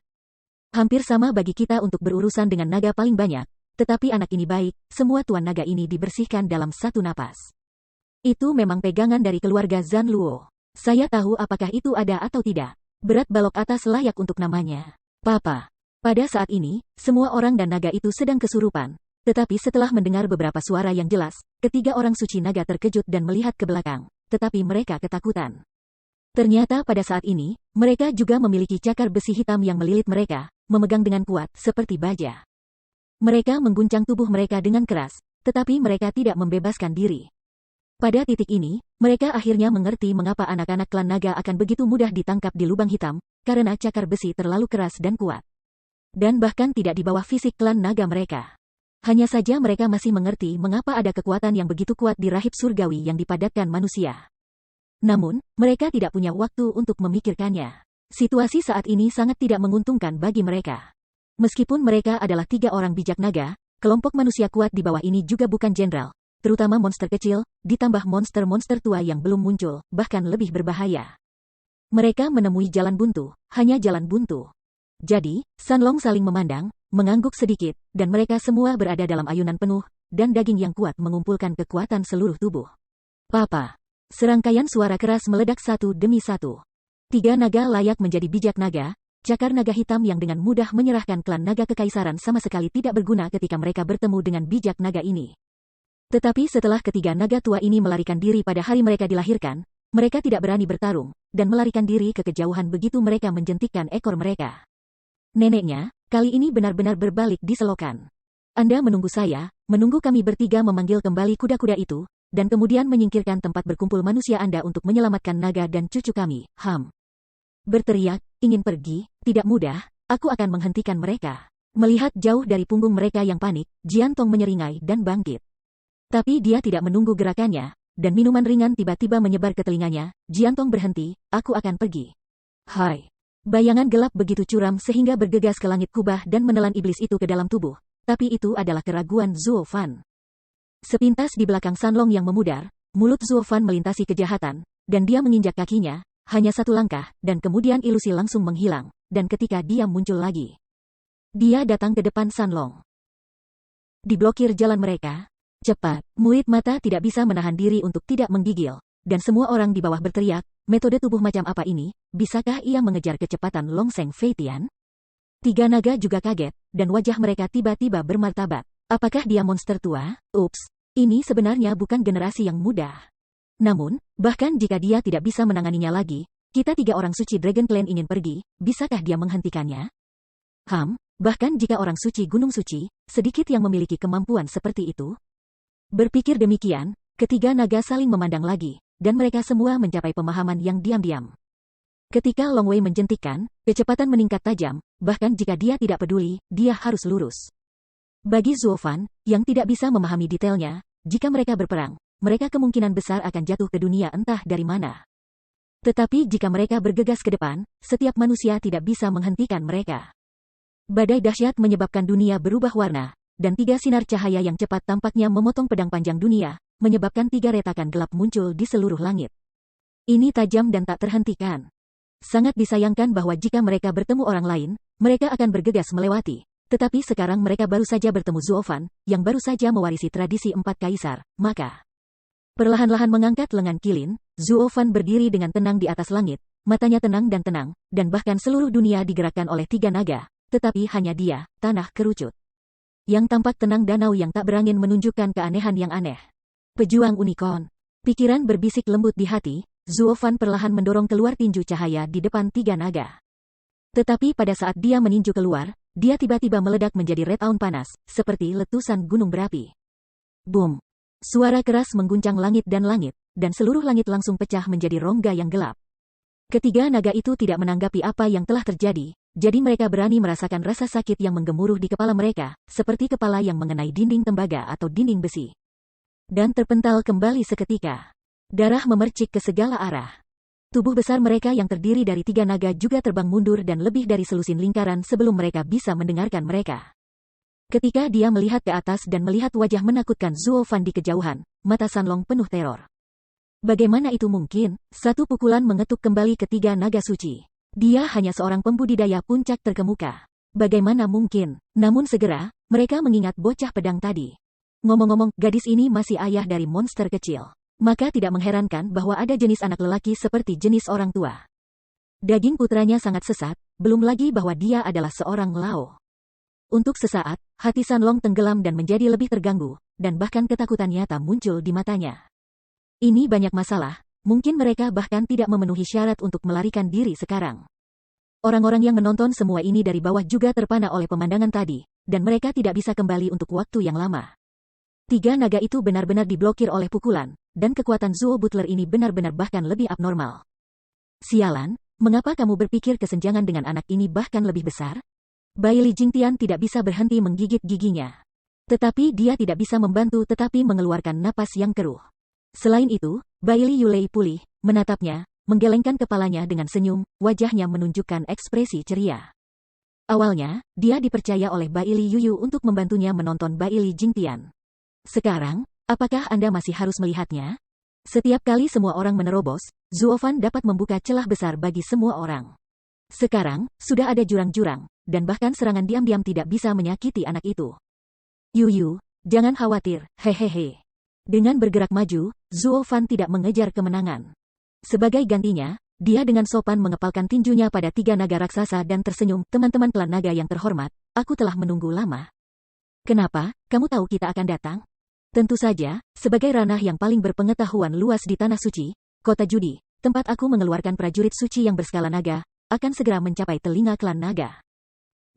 Hampir sama bagi kita untuk berurusan dengan naga paling banyak, tetapi anak ini baik, semua tuan naga ini dibersihkan dalam satu napas. Itu memang pegangan dari keluarga Zan Luo. Saya tahu apakah itu ada atau tidak. Berat balok atas layak untuk namanya. Papa. Pada saat ini, semua orang dan naga itu sedang kesurupan. Tetapi setelah mendengar beberapa suara yang jelas, ketiga orang suci naga terkejut dan melihat ke belakang. Tetapi mereka ketakutan. Ternyata pada saat ini, mereka juga memiliki cakar besi hitam yang melilit mereka, memegang dengan kuat, seperti baja. Mereka mengguncang tubuh mereka dengan keras, tetapi mereka tidak membebaskan diri. Pada titik ini, mereka akhirnya mengerti mengapa anak-anak klan naga akan begitu mudah ditangkap di lubang hitam, karena cakar besi terlalu keras dan kuat. Dan bahkan tidak di bawah fisik klan naga mereka. Hanya saja mereka masih mengerti mengapa ada kekuatan yang begitu kuat di rahib surgawi yang dipadatkan manusia. Namun, mereka tidak punya waktu untuk memikirkannya. Situasi saat ini sangat tidak menguntungkan bagi mereka. Meskipun mereka adalah 3 orang bijak naga, kelompok manusia kuat di bawah ini juga bukan jenderal, terutama monster kecil, ditambah monster-monster tua yang belum muncul, bahkan lebih berbahaya. Mereka menemui jalan buntu, hanya jalan buntu. Jadi, Sanlong saling memandang, mengangguk sedikit, dan mereka semua berada dalam ayunan penuh, dan daging yang kuat mengumpulkan kekuatan seluruh tubuh. Papa. Serangkaian suara keras meledak satu demi satu. 3 naga layak menjadi bijak naga, cakar naga hitam yang dengan mudah menyerahkan klan naga kekaisaran sama sekali tidak berguna ketika mereka bertemu dengan bijak naga ini. Tetapi setelah ketiga naga tua ini melarikan diri pada hari mereka dilahirkan, mereka tidak berani bertarung, dan melarikan diri ke kejauhan begitu mereka menjentikkan ekor mereka. Neneknya, kali ini benar-benar berbalik di selokan. Anda menunggu saya, menunggu kami bertiga memanggil kembali kuda-kuda itu, dan kemudian menyingkirkan tempat berkumpul manusia Anda untuk menyelamatkan naga dan cucu kami, Berteriak, ingin pergi, tidak mudah, aku akan menghentikan mereka. Melihat jauh dari punggung mereka yang panik, Jian Tong menyeringai dan bangkit. Tapi dia tidak menunggu gerakannya, dan minuman ringan tiba-tiba menyebar ke telinganya. Jian Tong berhenti, aku akan pergi. Hai. Bayangan gelap begitu curam sehingga bergegas ke langit kubah dan menelan iblis itu ke dalam tubuh. Tapi itu adalah keraguan Zuofan. Sepintas di belakang Sanlong yang memudar, mulut Zuofan melintasi kejahatan, dan dia menginjak kakinya, hanya 1 langkah, dan kemudian ilusi langsung menghilang, dan ketika dia muncul lagi. Dia datang ke depan Sanlong. Diblokir jalan mereka. Cepat, murid mata tidak bisa menahan diri untuk tidak menggigil, dan semua orang di bawah berteriak, metode tubuh macam apa ini, bisakah ia mengejar kecepatan Longseng Feitian? 3 naga juga kaget, dan wajah mereka tiba-tiba bermartabat. Apakah dia monster tua? Ups, ini sebenarnya bukan generasi yang mudah. Namun, bahkan jika dia tidak bisa menanganinya lagi, kita 3 orang suci Dragon Clan ingin pergi, bisakah dia menghentikannya? Bahkan jika orang suci Gunung Suci, sedikit yang memiliki kemampuan seperti itu? Berpikir demikian, ketiga naga saling memandang lagi, dan mereka semua mencapai pemahaman yang diam-diam. Ketika Long Wei menjentikkan, kecepatan meningkat tajam, bahkan jika dia tidak peduli, dia harus lurus. Bagi Zuofan, yang tidak bisa memahami detailnya, jika mereka berperang, mereka kemungkinan besar akan jatuh ke dunia entah dari mana. Tetapi jika mereka bergegas ke depan, setiap manusia tidak bisa menghentikan mereka. Badai dahsyat menyebabkan dunia berubah warna, dan 3 sinar cahaya yang cepat tampaknya memotong pedang panjang dunia, menyebabkan 3 retakan gelap muncul di seluruh langit. Ini tajam dan tak terhentikan. Sangat disayangkan bahwa jika mereka bertemu orang lain, mereka akan bergegas melewati. Tetapi sekarang mereka baru saja bertemu Zuofan, yang baru saja mewarisi tradisi 4 kaisar, maka perlahan-lahan mengangkat lengan kilin, Zuofan berdiri dengan tenang di atas langit, matanya tenang, dan bahkan seluruh dunia digerakkan oleh tiga naga, tetapi hanya dia, tanah kerucut. Yang tampak tenang danau yang tak berangin menunjukkan keanehan yang aneh. Pejuang unicorn. Pikiran berbisik lembut di hati, Zuo Fan perlahan mendorong keluar tinju cahaya di depan tiga naga. Tetapi pada saat dia meninju keluar, dia tiba-tiba meledak menjadi red aun panas, seperti letusan gunung berapi. Boom! Suara keras mengguncang langit, dan seluruh langit langsung pecah menjadi rongga yang gelap. Ketiga naga itu tidak menanggapi apa yang telah terjadi, jadi mereka berani merasakan rasa sakit yang menggemuruh di kepala mereka, seperti kepala yang mengenai dinding tembaga atau dinding besi. Dan terpental kembali seketika. Darah memercik ke segala arah. Tubuh besar mereka yang terdiri dari tiga naga juga terbang mundur dan lebih dari selusin lingkaran sebelum mereka bisa mendengarkan mereka. Ketika dia melihat ke atas dan melihat wajah menakutkan Zuo Fan di kejauhan, mata Sanlong penuh teror. Bagaimana itu mungkin? Satu pukulan mengetuk kembali ketiga naga suci. Dia hanya seorang pembudidaya puncak terkemuka. Bagaimana mungkin? Namun segera, mereka mengingat bocah pedang tadi. Ngomong-ngomong, gadis ini masih ayah dari monster kecil. Maka tidak mengherankan bahwa ada jenis anak lelaki seperti jenis orang tua. Daging putranya sangat sesat, belum lagi bahwa dia adalah seorang Lao. Untuk sesaat, hati Sanlong tenggelam dan menjadi lebih terganggu, dan bahkan ketakutan nyata muncul di matanya. Ini banyak masalah, mungkin mereka bahkan tidak memenuhi syarat untuk melarikan diri sekarang. Orang-orang yang menonton semua ini dari bawah juga terpana oleh pemandangan tadi, dan mereka tidak bisa kembali untuk waktu yang lama. Tiga naga itu benar-benar diblokir oleh pukulan, dan kekuatan Zuo Butler ini benar-benar bahkan lebih abnormal. Sialan, mengapa kamu berpikir kesenjangan dengan anak ini bahkan lebih besar? Bai Li Jingtian tidak bisa berhenti menggigit giginya. Tetapi dia tidak bisa membantu tetapi mengeluarkan napas yang keruh. Selain itu, Bai Li Yulei pulih, menatapnya, menggelengkan kepalanya dengan senyum, wajahnya menunjukkan ekspresi ceria. Awalnya, dia dipercaya oleh Bai Li Yuyu untuk membantunya menonton Bai Li Jingtian. Sekarang, apakah Anda masih harus melihatnya? Setiap kali semua orang menerobos, Zuo Fan dapat membuka celah besar bagi semua orang. Sekarang, sudah ada jurang-jurang, dan bahkan serangan diam-diam tidak bisa menyakiti anak itu. Yuyu, jangan khawatir, hehehe. Dengan bergerak maju, Zuo Fan tidak mengejar kemenangan. Sebagai gantinya, dia dengan sopan mengepalkan tinjunya pada tiga naga raksasa dan tersenyum, teman-teman klan naga yang terhormat, aku telah menunggu lama. Kenapa, kamu tahu kita akan datang? Tentu saja, sebagai ranah yang paling berpengetahuan luas di Tanah Suci, Kota Judi, tempat aku mengeluarkan prajurit suci yang berskala naga, akan segera mencapai telinga klan naga.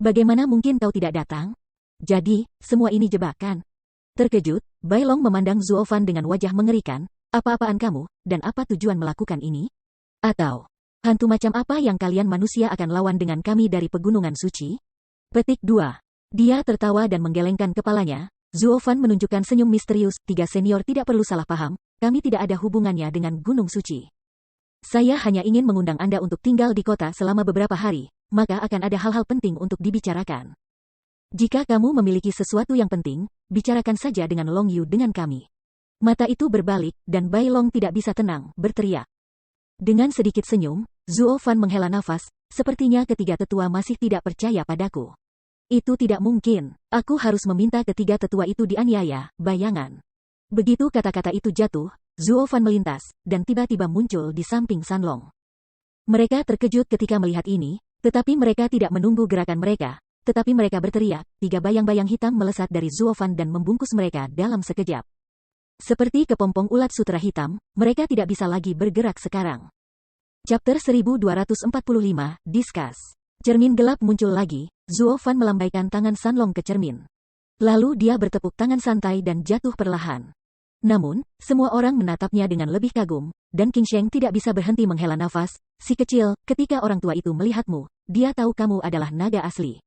Bagaimana mungkin kau tidak datang? Jadi, semua ini jebakan. Terkejut, Bai Long memandang Zuo Fan dengan wajah mengerikan, apa-apaan kamu, dan apa tujuan melakukan ini? Atau, hantu macam apa yang kalian manusia akan lawan dengan kami dari pegunungan suci? Petik 2. Dia tertawa dan menggelengkan kepalanya. Zuo Fan menunjukkan senyum misterius, tiga senior tidak perlu salah paham, kami tidak ada hubungannya dengan Gunung Suci. Saya hanya ingin mengundang Anda untuk tinggal di kota selama beberapa hari, maka akan ada hal-hal penting untuk dibicarakan. Jika kamu memiliki sesuatu yang penting, bicarakan saja dengan Long Yu dengan kami. Mata itu berbalik, dan Bai Long tidak bisa tenang, berteriak. Dengan sedikit senyum, Zuo Fan menghela nafas, sepertinya ketiga tetua masih tidak percaya padaku. Itu tidak mungkin. Aku harus meminta ketiga tetua itu dianiaya, bayangan. Begitu kata-kata itu jatuh, Zuo Fan melintas, dan tiba-tiba muncul di samping Sanlong. Mereka terkejut ketika melihat ini, tetapi mereka tidak menunggu gerakan mereka, tetapi mereka berteriak, tiga bayang-bayang hitam melesat dari Zuo Fan dan membungkus mereka dalam sekejap. Seperti kepompong ulat sutra hitam, mereka tidak bisa lagi bergerak sekarang. Chapter 1245, Discuss. Cermin gelap muncul lagi, Zuo Fan melambaikan tangan Sanlong ke cermin. Lalu dia bertepuk tangan santai dan jatuh perlahan. Namun, semua orang menatapnya dengan lebih kagum, dan King Sheng tidak bisa berhenti menghela nafas. Si kecil, ketika orang tua itu melihatmu, dia tahu kamu adalah naga asli.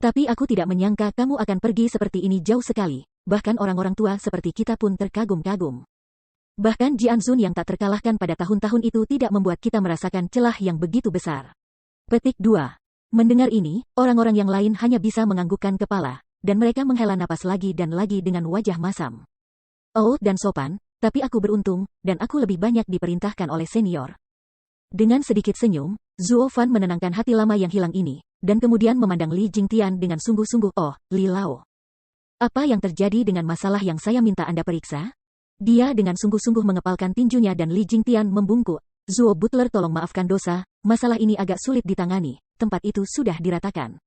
Tapi aku tidak menyangka kamu akan pergi seperti ini jauh sekali, bahkan orang-orang tua seperti kita pun terkagum-kagum. Bahkan Jian Zun yang tak terkalahkan pada tahun-tahun itu tidak membuat kita merasakan celah yang begitu besar. Petik 2. Mendengar ini, orang-orang yang lain hanya bisa menganggukkan kepala, dan mereka menghela napas lagi dan lagi dengan wajah masam. Old dan sopan, tapi aku beruntung, dan aku lebih banyak diperintahkan oleh senior. Dengan sedikit senyum, Zuo Fan menenangkan hati lama yang hilang ini, dan kemudian memandang Li Jingtian dengan sungguh-sungguh. Oh, Li Lao. Apa yang terjadi dengan masalah yang saya minta Anda periksa? Dia dengan sungguh-sungguh mengepalkan tinjunya dan Li Jingtian membungkuk. Zuo Butler tolong maafkan dosa, masalah ini agak sulit ditangani, tempat itu sudah diratakan.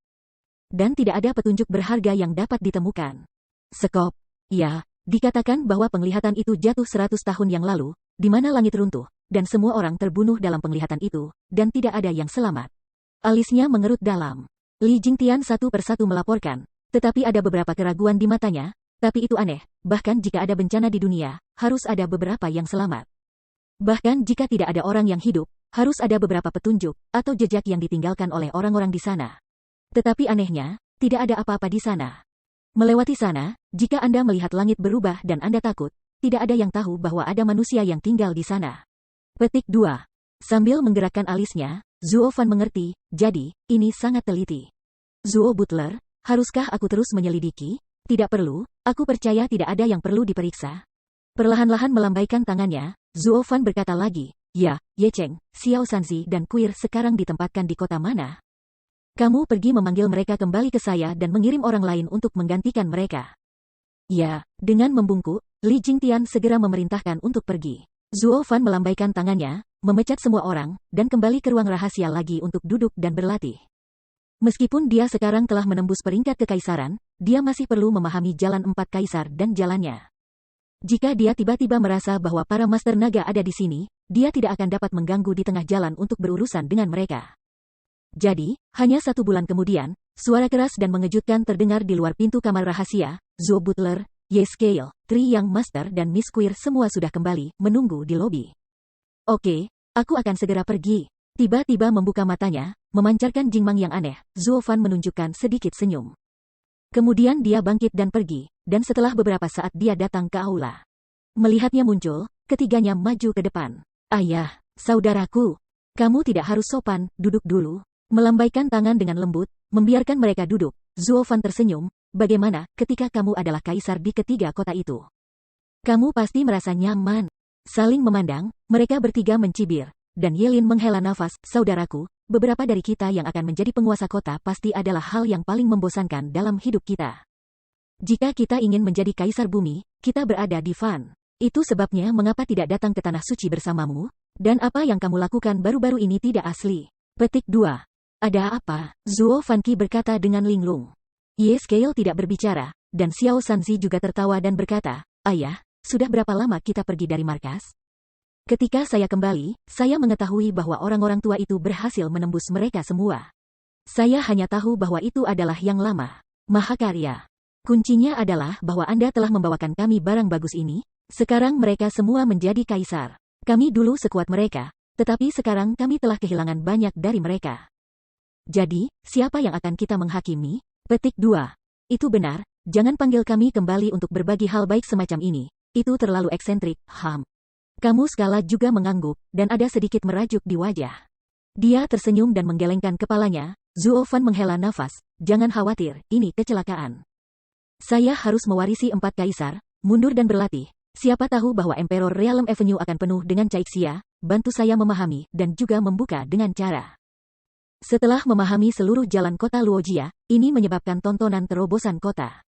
Dan tidak ada petunjuk berharga yang dapat ditemukan. Sekop. Ya, dikatakan bahwa penglihatan itu jatuh 100 tahun yang lalu, di mana langit runtuh, dan semua orang terbunuh dalam penglihatan itu, dan tidak ada yang selamat. Alisnya mengerut dalam. Li Jingtian satu persatu melaporkan, tetapi ada beberapa keraguan di matanya, tapi itu aneh, bahkan jika ada bencana di dunia, harus ada beberapa yang selamat. Bahkan jika tidak ada orang yang hidup, harus ada beberapa petunjuk, atau jejak yang ditinggalkan oleh orang-orang di sana. Tetapi anehnya, tidak ada apa-apa di sana. Melewati sana, jika Anda melihat langit berubah dan Anda takut, tidak ada yang tahu bahwa ada manusia yang tinggal di sana. Petik 2. Sambil menggerakkan alisnya, Zuo Fan mengerti, jadi, ini sangat teliti. Zuo Butler, haruskah aku terus menyelidiki? Tidak perlu, aku percaya tidak ada yang perlu diperiksa. Perlahan-lahan melambaikan tangannya, Zuo Fan berkata lagi, ya, Ye Cheng, Xiao Sanzi dan Kuir sekarang ditempatkan di kota mana? Kamu pergi memanggil mereka kembali ke saya dan mengirim orang lain untuk menggantikan mereka. Ya, dengan membungkuk, Li Jingtian segera memerintahkan untuk pergi. Zuo Fan melambaikan tangannya, memecat semua orang, dan kembali ke ruang rahasia lagi untuk duduk dan berlatih. Meskipun dia sekarang telah menembus peringkat kekaisaran, dia masih perlu memahami jalan 4 kaisar dan jalannya. Jika dia tiba-tiba merasa bahwa para Master Naga ada di sini, dia tidak akan dapat mengganggu di tengah jalan untuk berurusan dengan mereka. Jadi, hanya 1 bulan kemudian, suara keras dan mengejutkan terdengar di luar pintu kamar rahasia. Zuo Butler, Ye Scale, Tri Yang Master dan Miss Queer semua sudah kembali, menunggu di lobi. Oke, aku akan segera pergi. Tiba-tiba membuka matanya, memancarkan jingmang yang aneh. Zuo Fan menunjukkan sedikit senyum. Kemudian dia bangkit dan pergi, dan setelah beberapa saat dia datang ke aula. Melihatnya muncul, ketiganya maju ke depan. Ayah, saudaraku, kamu tidak harus sopan, duduk dulu. Melambaikan tangan dengan lembut, membiarkan mereka duduk. Zuo Fan tersenyum, bagaimana ketika kamu adalah kaisar di ketiga kota itu? Kamu pasti merasa nyaman. Saling memandang, mereka bertiga mencibir, dan Yelin menghela nafas, saudaraku, beberapa dari kita yang akan menjadi penguasa kota pasti adalah hal yang paling membosankan dalam hidup kita. Jika kita ingin menjadi kaisar bumi, kita berada di Fan. Itu sebabnya mengapa tidak datang ke tanah suci bersamamu, dan apa yang kamu lakukan baru-baru ini tidak asli. Petik 2. Ada apa? Zuo Fanqi berkata dengan linglung. Ye Scale tidak berbicara, dan Xiao Sanzi juga tertawa dan berkata, ayah, sudah berapa lama kita pergi dari markas? Ketika saya kembali, saya mengetahui bahwa orang-orang tua itu berhasil menembus mereka semua. Saya hanya tahu bahwa itu adalah yang lama. Mahakarya. Kuncinya adalah bahwa Anda telah membawakan kami barang bagus ini. Sekarang mereka semua menjadi kaisar. Kami dulu sekuat mereka, tetapi sekarang kami telah kehilangan banyak dari mereka. Jadi, siapa yang akan kita menghakimi? Petik 2. Itu benar, jangan panggil kami kembali untuk berbagi hal baik semacam ini. Itu terlalu eksentrik, Kamu Skala juga mengangguk, dan ada sedikit merajuk di wajah. Dia tersenyum dan menggelengkan kepalanya. Zuo Fan menghela nafas, jangan khawatir, ini kecelakaan. Saya harus mewarisi 4 kaisar, mundur dan berlatih. Siapa tahu bahwa Emperor Realm Avenue akan penuh dengan Caixia, bantu saya memahami, dan juga membuka dengan cara. Setelah memahami seluruh jalan kota Luojia, ini menyebabkan tontonan terobosan kota.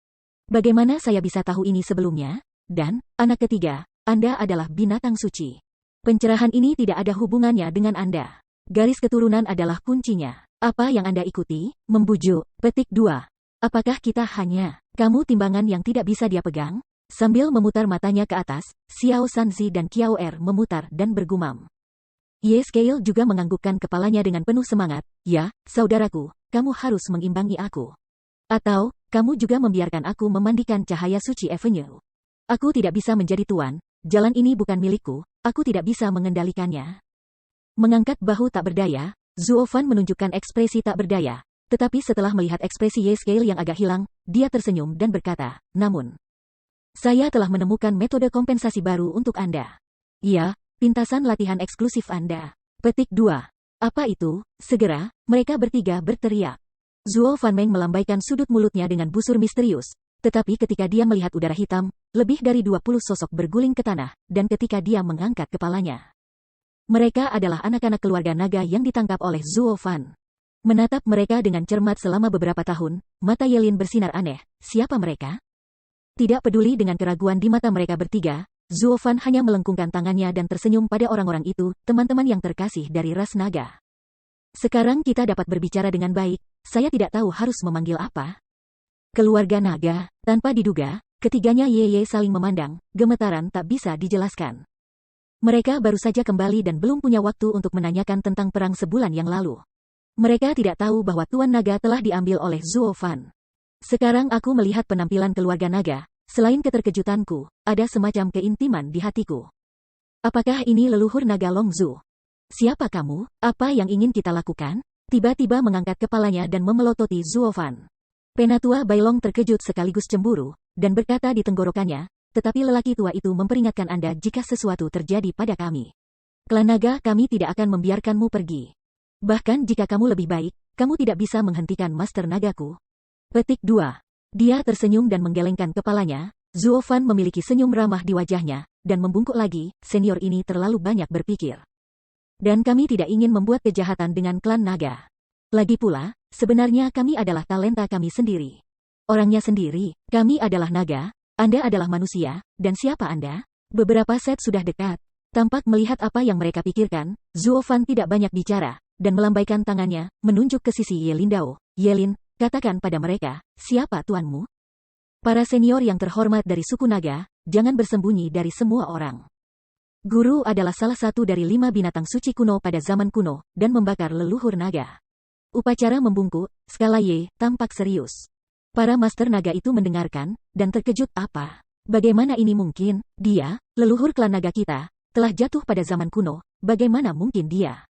Bagaimana saya bisa tahu ini sebelumnya? Dan, anak ketiga, Anda adalah binatang suci. Pencerahan ini tidak ada hubungannya dengan Anda. Garis keturunan adalah kuncinya. Apa yang Anda ikuti? Membujuk. Petik 2. Apakah kita hanya kamu timbangan yang tidak bisa dia pegang? Sambil memutar matanya ke atas, Xiao Sanzi dan Kiao Er memutar dan bergumam. Ye Scale juga menganggukkan kepalanya dengan penuh semangat. Ya, saudaraku, kamu harus mengimbangi aku. Atau, kamu juga membiarkan aku memandikan cahaya suci Avenue. Aku tidak bisa menjadi tuan, jalan ini bukan milikku, aku tidak bisa mengendalikannya. Mengangkat bahu tak berdaya, Zuo Fan menunjukkan ekspresi tak berdaya. Tetapi setelah melihat ekspresi Ye Scale yang agak hilang, dia tersenyum dan berkata, namun, saya telah menemukan metode kompensasi baru untuk Anda. Ya, pintasan latihan eksklusif Anda. Petik 2. Apa itu? Segera, mereka bertiga berteriak. Zuo Fanmeng melambaikan sudut mulutnya dengan busur misterius. Tetapi ketika dia melihat udara hitam, lebih dari 20 sosok berguling ke tanah, dan ketika dia mengangkat kepalanya. Mereka adalah anak-anak keluarga naga yang ditangkap oleh Zuo Fan. Menatap mereka dengan cermat selama beberapa tahun, mata Yelin bersinar aneh. Siapa mereka? Tidak peduli dengan keraguan di mata mereka bertiga, Zuofan hanya melengkungkan tangannya dan tersenyum pada orang-orang itu, teman-teman yang terkasih dari ras naga. Sekarang kita dapat berbicara dengan baik, saya tidak tahu harus memanggil apa. Keluarga naga, tanpa diduga, ketiganya Yeye saling memandang, gemetaran tak bisa dijelaskan. Mereka baru saja kembali dan belum punya waktu untuk menanyakan tentang perang sebulan yang lalu. Mereka tidak tahu bahwa Tuan Naga telah diambil oleh Zuofan. Sekarang aku melihat penampilan keluarga naga, selain keterkejutanku, ada semacam keintiman di hatiku. Apakah ini leluhur naga Longzu? Siapa kamu? Apa yang ingin kita lakukan? Tiba-tiba mengangkat kepalanya dan memelototi Zuofan. Penatua Bailong terkejut sekaligus cemburu, dan berkata di tenggorokannya, tetapi lelaki tua itu memperingatkan Anda jika sesuatu terjadi pada kami. Klan naga kami tidak akan membiarkanmu pergi. Bahkan jika kamu lebih baik, kamu tidak bisa menghentikan Master Nagaku. Petik 2. Dia tersenyum dan menggelengkan kepalanya. Zuofan memiliki senyum ramah di wajahnya, dan membungkuk lagi, senior ini terlalu banyak berpikir. Dan kami tidak ingin membuat kejahatan dengan klan naga. Lagi pula, sebenarnya kami adalah talenta kami sendiri. Orangnya sendiri, kami adalah naga, Anda adalah manusia, dan siapa Anda? Beberapa set sudah dekat. Tampak melihat apa yang mereka pikirkan, Zuofan tidak banyak bicara, dan melambaikan tangannya, menunjuk ke sisi Yelindao. Yelin, katakan pada mereka, siapa tuanmu? Para senior yang terhormat dari suku naga, jangan bersembunyi dari semua orang. Guru adalah salah satu dari 5 binatang suci kuno pada zaman kuno, dan membakar leluhur naga. Upacara membungkuk, skala Y, tampak serius. Para master naga itu mendengarkan, dan terkejut apa? Bagaimana ini mungkin? Dia, leluhur klan naga kita, telah jatuh pada zaman kuno, bagaimana mungkin dia?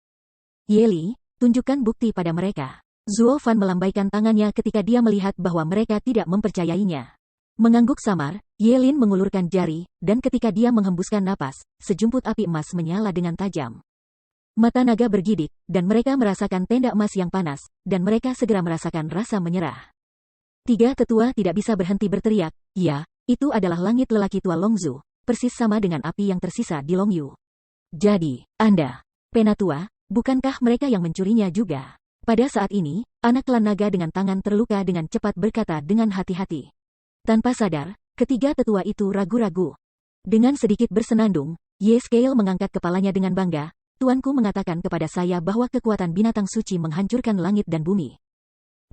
Yeli, tunjukkan bukti pada mereka. Zuofan melambaikan tangannya ketika dia melihat bahwa mereka tidak mempercayainya. Mengangguk samar, Yelin mengulurkan jari, dan ketika dia menghembuskan napas, sejumput api emas menyala dengan tajam. Mata naga bergidik, dan mereka merasakan tenda emas yang panas, dan mereka segera merasakan rasa menyerah. 3 tetua tidak bisa berhenti berteriak, ya, itu adalah langit lelaki tua Longzu, persis sama dengan api yang tersisa di Longyu. Jadi, Anda, Penatua, bukankah mereka yang mencurinya juga? Pada saat ini, anak klan naga dengan tangan terluka dengan cepat berkata dengan hati-hati. Tanpa sadar, ketiga tetua itu ragu-ragu. Dengan sedikit bersenandung, Ye-Scale mengangkat kepalanya dengan bangga. Tuanku mengatakan kepada saya bahwa kekuatan binatang suci menghancurkan langit dan bumi.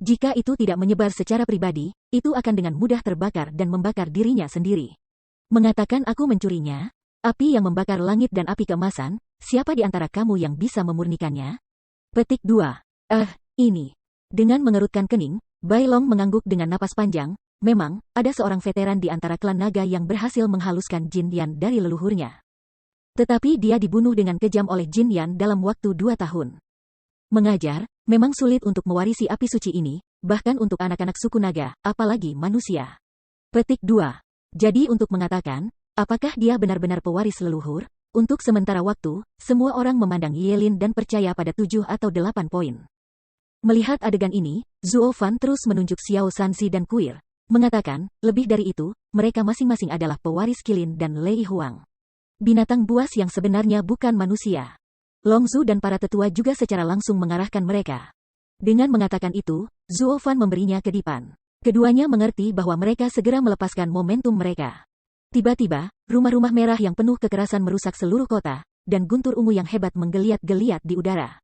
Jika itu tidak menyebar secara pribadi, itu akan dengan mudah terbakar dan membakar dirinya sendiri. Mengatakan aku mencurinya? Api yang membakar langit dan api keemasan, siapa di antara kamu yang bisa memurnikannya? Petik 2. Ini. Dengan mengerutkan kening, Bailong mengangguk dengan napas panjang. Memang, ada seorang veteran di antara klan naga yang berhasil menghaluskan Jin Yan dari leluhurnya. Tetapi dia dibunuh dengan kejam oleh Jin Yan dalam waktu 2 tahun. Mengajar, memang sulit untuk mewarisi api suci ini, bahkan untuk anak-anak suku naga, apalagi manusia. Petik 2. Jadi untuk mengatakan, apakah dia benar-benar pewaris leluhur? Untuk sementara waktu, semua orang memandang Yelin dan percaya pada 7 atau 8 poin. Melihat adegan ini, Zuofan terus menunjuk Xiao Sanzi dan Kuir, mengatakan, lebih dari itu, mereka masing-masing adalah pewaris Qilin dan Lei Huang. Binatang buas yang sebenarnya bukan manusia. Longzu dan para tetua juga secara langsung mengarahkan mereka. Dengan mengatakan itu, Zuofan memberinya kedipan. Keduanya mengerti bahwa mereka segera melepaskan momentum mereka. Tiba-tiba, rumah-rumah merah yang penuh kekerasan merusak seluruh kota, dan guntur ungu yang hebat menggeliat-geliat di udara.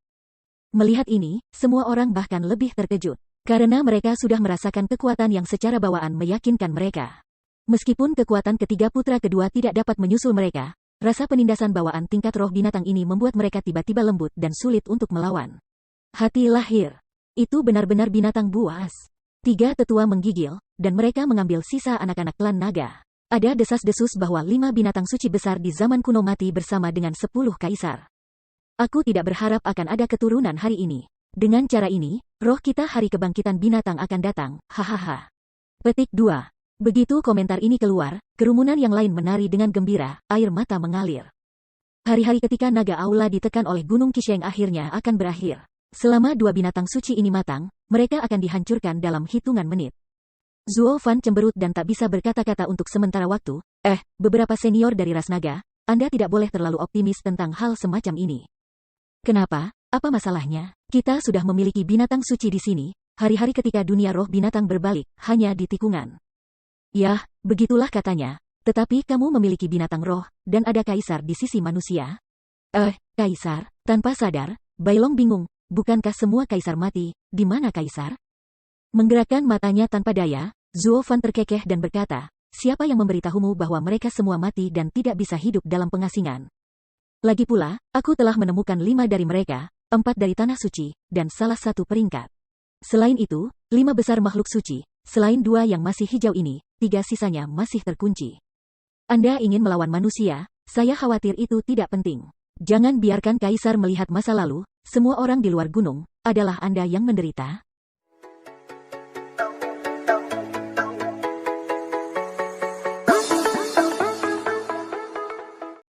Melihat ini, semua orang bahkan lebih terkejut. Karena mereka sudah merasakan kekuatan yang secara bawaan meyakinkan mereka. Meskipun kekuatan ketiga putra kedua tidak dapat menyusul mereka, rasa penindasan bawaan tingkat roh binatang ini membuat mereka tiba-tiba lembut dan sulit untuk melawan. Hati lahir. Itu benar-benar binatang buas. 3 tetua menggigil, dan mereka mengambil sisa anak-anak klan naga. Ada desas-desus bahwa 5 binatang suci besar di zaman kuno mati bersama dengan 10 kaisar. Aku tidak berharap akan ada keturunan hari ini. Dengan cara ini, roh kita hari kebangkitan binatang akan datang, hahaha. Petik 2. Begitu komentar ini keluar, kerumunan yang lain menari dengan gembira, air mata mengalir. Hari-hari ketika naga aula ditekan oleh Gunung Qisheng akhirnya akan berakhir. Selama 2 binatang suci ini matang, mereka akan dihancurkan dalam hitungan menit. Zuofan cemberut dan tak bisa berkata-kata untuk sementara waktu. Beberapa senior dari ras naga, Anda tidak boleh terlalu optimis tentang hal semacam ini. Kenapa? Apa masalahnya? Kita sudah memiliki binatang suci di sini, hari-hari ketika dunia roh binatang berbalik, hanya di tikungan. Yah, begitulah katanya. Tetapi kamu memiliki binatang roh, dan ada kaisar di sisi manusia. Kaisar, tanpa sadar, Bailong bingung, bukankah semua kaisar mati, di mana kaisar? Menggerakkan matanya tanpa daya, Zuo Fan terkekeh dan berkata, siapa yang memberitahumu bahwa mereka semua mati dan tidak bisa hidup dalam pengasingan? Lagi pula, aku telah menemukan 5 dari mereka, 4 dari tanah suci, dan salah 1 peringkat. Selain itu, 5 besar makhluk suci, selain 2 yang masih hijau ini, 3 sisanya masih terkunci. Anda ingin melawan manusia, saya khawatir itu tidak penting. Jangan biarkan kaisar melihat masa lalu, semua orang di luar gunung, adalah Anda yang menderita.